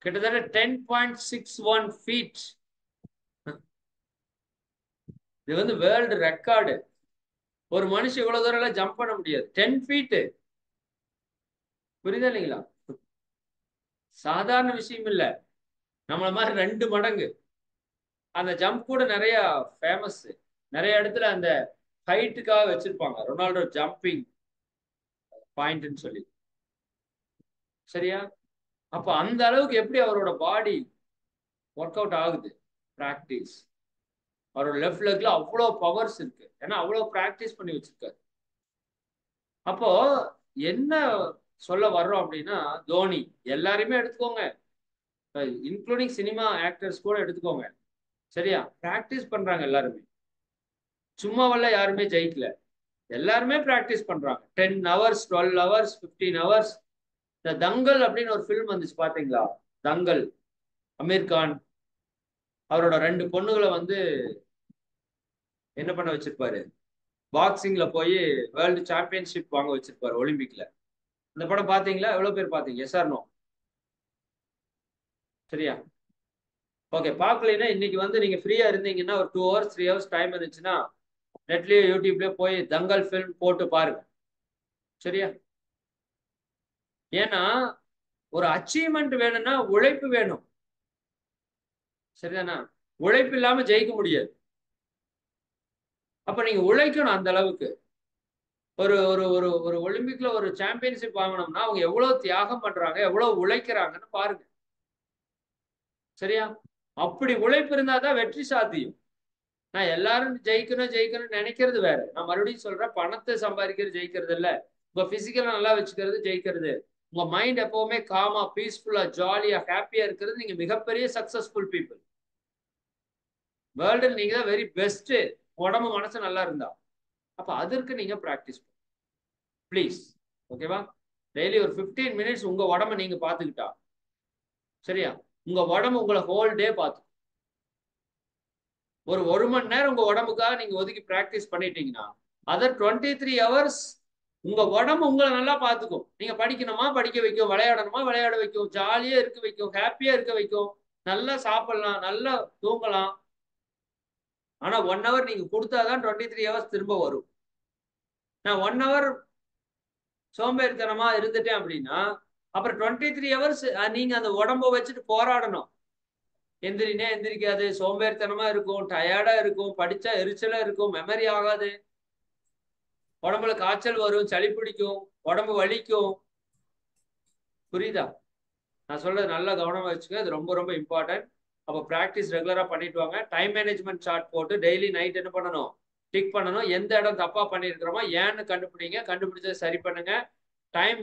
B: கிட்டத்தட்ட 10.61 ஃபீட். இது வந்து வேர்ல்டு ரெக்கார்டு. ஒரு மனுஷன் இவ்வளவு தூரம் எல்லாம் ஜம்ப் பண்ண முடியாது. 10 ஃபீட். புரியுதா இல்லைங்களா? சாதாரண விஷயம் இல்ல. நம்மள மாதிரி 2 மடங்கு. அந்த ஜம்ப் கூட நிறைய ஃபேமஸ். நிறைய இடத்துல அந்த ஹைட்டுக்காக வச்சிருப்பாங்க ரொனால்டோ ஜம்பிங் பாயிண்ட்னு சொல்லி. சரியா? அப்ப அந்த அளவுக்கு எப்படி அவரோட பாடி ஒர்க் அவுட் ஆகுது? பிராக்டிஸ். அவரோட லெஃப்ட் லெக்ல அவ்வளோ பவர்ஸ் இருக்கு. ஏன்னா அவ்வளோ பிராக்டிஸ் பண்ணி வச்சிருக்காரு. அப்போ என்ன சொல்ல வர்றோம் அப்படின்னா, தோனி எல்லாரையுமே எடுத்துக்கோங்க, இன்க்ளூடிங் சினிமா ஆக்டர்ஸ் கூட எடுத்துக்கோங்க. சரியா? பிராக்டிஸ் பண்றாங்க எல்லாருமே. சும்மாவல்ல யாருமே ஜெயிக்கல. எல்லாருமே பிராக்டிஸ் பண்றாங்க. 10 ஹவர்ஸ் 12 ஹவர்ஸ் 15 ஹவர்ஸ். இந்த தங்கல் அப்படின்னு ஒரு ஃபிலிம் வந்துச்சு பாத்தீங்களா? தங்கல். அமீர் கான் அவரோட 2 பொண்ணுகளை வந்து என்ன பண்ண வச்சிருப்பாரு? பாக்ஸிங்ல போய் வேர்ல்டு சாம்பியன்ஷிப் வாங்க வச்சிருப்பாரு ஒலிம்பிக்ல. இந்த படம் பாத்தீங்களா? எவ்வளவு பேர் பாத்தீங்க? Yes or no? சரியா? ஓகே. பார்க்கலைன்னா இன்னைக்கு வந்து நீங்க ஃப்ரீயா இருந்தீங்கன்னா ஒரு 2 ஹவர்ஸ் 3 ஹவர்ஸ் டைம் இருந்துச்சுன்னா நெட்லயோ யூடியூப்லயோ போய் தங்கல் ஃபிலிம் போட்டு பாருங்க. சரியா? ஏன்னா ஒரு அச்சீவ்மெண்ட் வேணும்னா உழைப்பு வேணும். சரிதானா? உழைப்பு இல்லாம ஜெயிக்க முடியாது. அப்ப நீங்க உழைக்கணும் அந்த அளவுக்கு. ஒரு ஒரு ஒரு ஒரு ஒலிம்பிக்ல ஒரு சாம்பியன்ஷிப் வாங்கணும்னா அவங்க எவ்வளவு தியாகம் பண்றாங்க, எவ்வளவு உழைக்கிறாங்கன்னு பாருங்க. சரியா? அப்படி உழைப்பு இருந்தா தான் வெற்றி சாத்தியம். நான் எல்லாரும் ஜெயிக்கணும் ஜெயிக்கணும்னு நினைக்கிறது வேற. நான் மறுபடியும் சொல்றேன், பணத்தை சம்பாதிக்கிறது ஜெயிக்கிறது இல்ல. உங்க பிசிக்கலை நல்லா வச்சுக்கிறது ஜெயிக்கிறது. உங்க மைண்ட் எப்பவுமே காமா, பீஸ்ஃபுல்லா, ஜாலியா, ஹாப்பியா இருக்கிறது நீங்க மிகப்பெரிய சக்சஸ்ஃபுல் பீப்புள். வேர்ல்டு நீங்க தான் வெரி பெஸ்ட். உடம்பு மனசு நல்லா இருந்தா அப்ப அதற்கு நீங்க பிராக்டிஸ் ப்ளீஸ். ஓகேவா? டெய்லி ஒரு 15 மினிட்ஸ் உங்க உடம்ப நீங்க பாத்துக்கிட்டா சரியா? உங்க உடம்பு உங்களை ஹோல் டே பார்த்து ஒரு மணி நேரம் உங்க உடம்புக்காக நீங்க ஒதுக்கி பிராக்டிஸ் பண்ணிட்டீங்கன்னா அதர் 23 ஹவர்ஸ் உங்க உடம்பு உங்களை நல்லா பார்த்துக்கும். நீங்க படிக்கணுமா படிக்க வைக்கும், விளையாடணுமா விளையாட வைக்கும், ஜாலியா இருக்க வைக்கும், ஹாப்பியா இருக்க வைக்கும், நல்லா சாப்பிடலாம், நல்லா தூங்கலாம். ஆனா 1 ஹவர் நீங்க கொடுத்தாதான் 23 ஹவர்ஸ் திரும்ப வரும். நான் 1 ஹவர் சோம்பேறித்தனமா இருந்துட்டேன் அப்படின்னா அப்புறம் 23 ஹவர்ஸ் நீங்க அந்த உடம்ப வச்சுட்டு போராடணும். எந்திரினே எந்திரிக்காது, சோம்பேறித்தனமா இருக்கும், டயர்டா இருக்கும், படிச்சா எரிச்சலா இருக்கும், மெமரி ஆகாது, உடம்புல காய்ச்சல் வரும், சளி பிடிக்கும், உடம்பு வலிக்கும். புரியுதா? நான் சொல்றது நல்லா கவனமா வச்சுக்க. இது ரொம்ப ரொம்ப இம்பார்ட்டன்ட். அப்போ ப்ராக்டிஸ் ரெகுலரா பண்ணிட்டு வாங்க. டைம் மேனேஜ்மெண்ட் சார்ட் போட்டு டெய்லி நைட் என்ன பண்ணணும்? டிக் பண்ணணும். எந்த இடம் தப்பா பண்ணியிருக்கிறோமோ ஏன்னு கண்டுபிடிங்க. கண்டுபிடிச்சதை சரி பண்ணுங்க. டைம்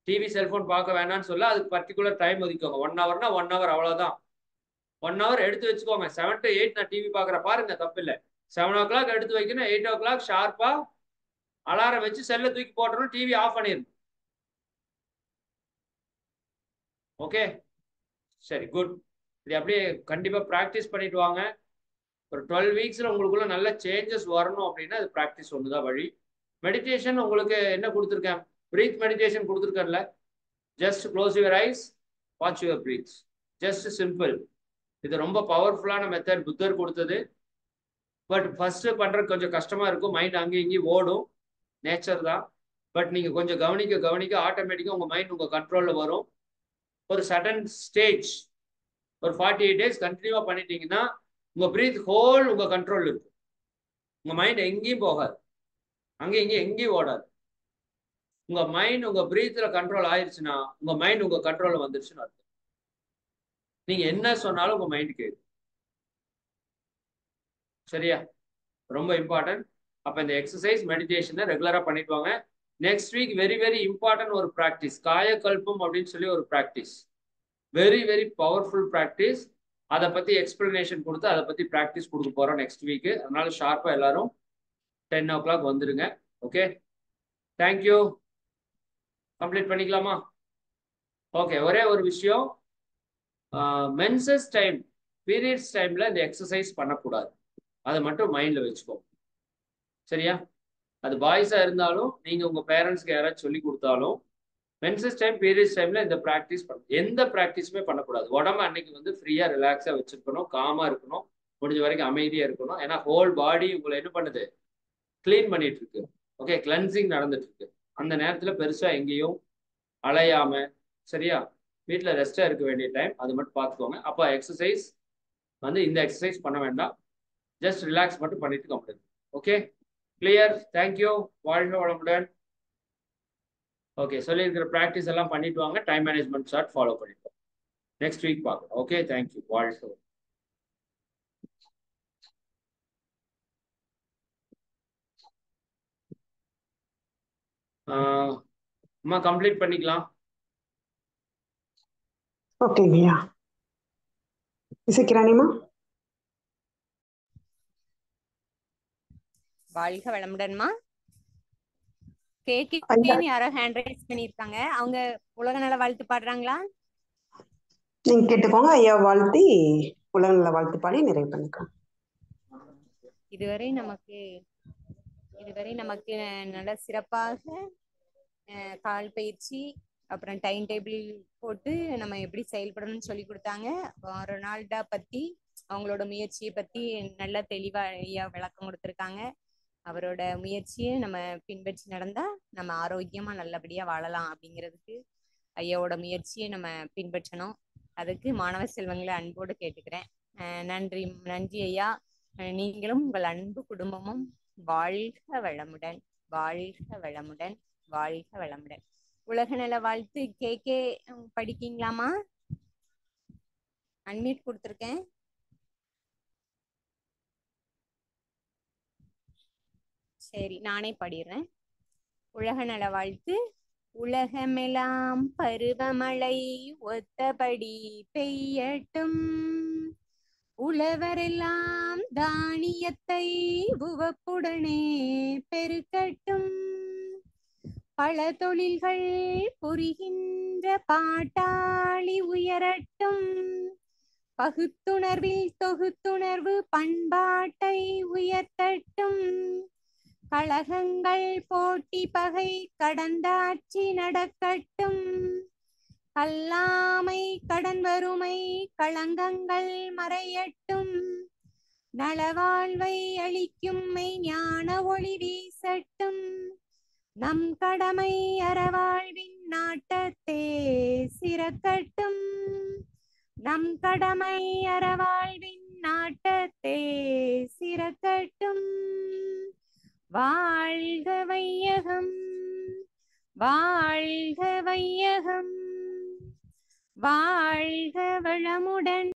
B: டிவி செல்போன் பார்க்க வேணாம்னு சொல்ல அதுக்கு பர்டிகுலர் டைம் ஒதுக்கோங்க. 1 ஹவர்னா 1 ஹவர், அவ்வளவுதான். 1 ஹவர் எடுத்து வச்சுக்கோங்க. 7 to 8 நான் டிவி பார்க்குற பாருங்க, தப்பு இல்லை. 7 o'clock எடுத்து வைக்கணும். 8 o'clock ஷார்ப்பா அலாரம் வச்சு செல்லை தூக்கி போட்டணும், டிவி ஆஃப் பண்ணிடணும். ஓகே, சரி, குட். இது அப்படியே கண்டிப்பா ப்ராக்டிஸ் பண்ணிட்டு வாங்க. ஒரு 12 வீக்ஸ்ல உங்களுக்குள்ள நல்ல சேஞ்சஸ் வரணும் அப்படின்னா அது ப்ராக்டிஸ் ஒண்ணுதான் வழி. மெடிடேஷன் உங்களுக்கு என்ன கொடுத்துருக்கேன்? பிரீத் மெடிடேஷன் கொடுத்துருக்கேன்ல. Just close your eyes, watch your breaths. Just simple. இது ரொம்ப பவர்ஃபுல்லான மெத்தட் புத்தர் கொடுத்தது. பட் ஃபர்ஸ்ட் பண்றது கொஞ்சம் கஷ்டமா இருக்கும். மைண்ட் அங்கேயும் இங்கேயும் ஓடும், நேச்சர் தான். பட் நீங்க கொஞ்சம் கவனிக்க கவனிக்க ஆட்டோமேட்டிக்கா உங்க மைண்ட் உங்க கண்ட்ரோல்ல வரும். ஒரு சடன் ஸ்டேஜ் ஒரு 48 days கண்டினியூவா பண்ணிட்டீங்கன்னா உங்க பிரீத் ஹோல் உங்க கண்ட்ரோல் இருக்கு. உங்க மைண்ட் எங்கேயும் போகாது, அங்கேயும் இங்கேயும் எங்கேயும் ஓடாது. உங்க மைண்ட் உங்க பிரீத்ல கண்ட்ரோல் ஆயிடுச்சுன்னா உங்க மைண்ட் உங்க கண்ட்ரோல்ல வந்துருச்சுன்னு அர்த்தம். நீங்க என்ன சொன்னாலும் உங்க மைண்ட் கேட்கும். சரியா? ரொம்ப இம்பார்ட்டன்ட். அப்ப இந்த எக்ஸசைஸ் மெடிடேஷனை ரெகுலரா பண்ணிட்டு வாங்க. Next week very very important ஒரு ப்ராக்டிஸ், காயகல்பம் அப்படின்னு சொல்லி ஒரு practice. Very very powerful practice. அதை பத்தி எக்ஸ்பிளனேஷன் கொடுத்து அதை பத்தி ப்ராக்டிஸ் கொடுக்க போறோம் நெக்ஸ்ட் வீக்கு. அதனால ஷார்ப்பா எல்லாரும் 10 o'clock வந்துருங்க. Okay, thank you. கம்ப்ளீட் பண்ணிக்கலாமா? ஓகே, ஒரே ஒரு விஷயம், மென்சஸ் டைம், பீரியட்ஸ் டைம்ல இந்த எக்ஸசைஸ் பண்ணக்கூடாது. அதை மட்டும் மைண்ட்ல வச்சுக்கோ. சரியா? அது பாய்ஸா இருந்தாலும் நீங்க உங்க பேரண்ட்ஸ்க்கு யாராச்சும் சொல்லி கொடுத்தாலும் மென்சஸ் டைம் பீரியட்ஸ் டைம்ல இந்த ப்ராக்டிஸ் எந்த ப்ராக்டிஸுமே பண்ணக்கூடாது. உடம்பு அன்னைக்கு வந்து ஃப்ரீயா ரிலாக்ஸா வச்சிருக்கணும், காமா இருக்கணும், முடிஞ்ச வரைக்கும் அமைதியா இருக்கணும். ஏன்னா ஹோல் பாடி உங்களை என்ன பண்ணுது, கிளீன் பண்ணிட்டு இருக்கு. ஓகே, கிளென்சிங் நடந்துட்டு இருக்கு. அந்த நேரத்துல பெருசா எங்கேயும் அலையாம, சரியா, வீட்டுல ரெஸ்டா இருக்க வேண்டிய டைம், அது மட்டும் பார்த்துக்கோங்க. அப்ப எக்ஸசைஸ் வந்து இந்த எக்ஸசைஸ் பண்ண வேண்டாம், ஜஸ்ட் ரிலாக்ஸ் மட்டும் பண்ணிட்டு கம்ப்ளீட். Okay, clear? தேங்க்யூ. வாழ்க வளமுடன். ஓகே, சொல்லியிருக்கிற ப்ராக்டிஸ் எல்லாம் பண்ணிட்டு வாங்க. டைம் மேனேஜ்மெண்ட் சார்ட் ஃபாலோ பண்ணிட்டு நெக்ஸ்ட் வீக் பார்க்கலாம். Okay, thank you. வாழ்க. அம்மா கம்ப்ளீட் பண்ணிக்கலாம்.
C: ஓகேங்கய்யா. இசைக்கிறானிமா?
D: வாழ்க வளமுடன்மா. கேக்குன்னு யாரோ ஹேண்ட் ரைஸ் பண்ணிருக்காங்க. அவங்க உலக நல வாழ்த்து பாடுறாங்களா?
C: நீங்க கேட்டுக்கோங்க. ஐயா வாழ்த்தி உலக நல வாழ்த்து பாடி நிறைவு பண்ணிக்கலாம்.
D: இதுவரை நமக்கு நல்ல சிறப்பாக கால் பயிற்சி, அப்புறம் டைம் டேபிள் போட்டு நம்ம எப்படி செயல்படணும்னு சொல்லி கொடுத்தாங்க. ரொனால்டா பத்தி, அவங்களோட முயற்சியை பத்தி நல்ல தெளிவா ஐயா விளக்கம் கொடுத்துருக்காங்க. அவரோட முயற்சியை நம்ம பின்பற்றி நடந்தா நம்ம ஆரோக்கியமா நல்லபடியா வாழலாம் அப்படிங்கிறதுக்கு ஐயாவோட முயற்சியை நம்ம பின்பற்றணும். அதுக்கு மாணவ செல்வங்களை அன்போடு கேட்டுக்கிறேன். நன்றி ஐயா. நீங்களும் உங்கள் அன்பு குடும்பமும் வாழ்க வளமுடன், வாழ்க வளமுடன், வாழ்க வளமுடன். உலக நல வாழ்த்து கேக்கே படிக்கீங்களாமா? அன்மியூட் கொடுத்துருக்கேன். சரி, நானே பாடிடுறேன். உலக நல வாழ்த்து. உலகமெல்லாம் பருவமழை ஒத்தபடி பெய்யட்டும், உழவரெல்லாம் தானியத்தை உவப்புடனே பெருக்கட்டும், பல தொழில்கள் புரிகின்ற பாட்டாளி உயரட்டும், பகுத்துணர்வில் தொகுத்துணர்வு பண்பாட்டை உயர்த்தட்டும், கழகங்கள் போட்டி பகை கடந்தாட்சி நடக்கட்டும், கல்லாமை கடன் வறுமை களங்கங்கள் மறையட்டும், நலவாழ்வை அளிக்கும் ஞான ஒளி வீசட்டும், நம் கடமை அறவாழ்வின் நாட்டத்தே சிறக்கட்டும், நம் கடமை அறவாழ்வின் நாட்டத்தே சிறக்கட்டும். வாழ்க வையகம், வாழ்க வையகம், வாழ்க வளமுடன்.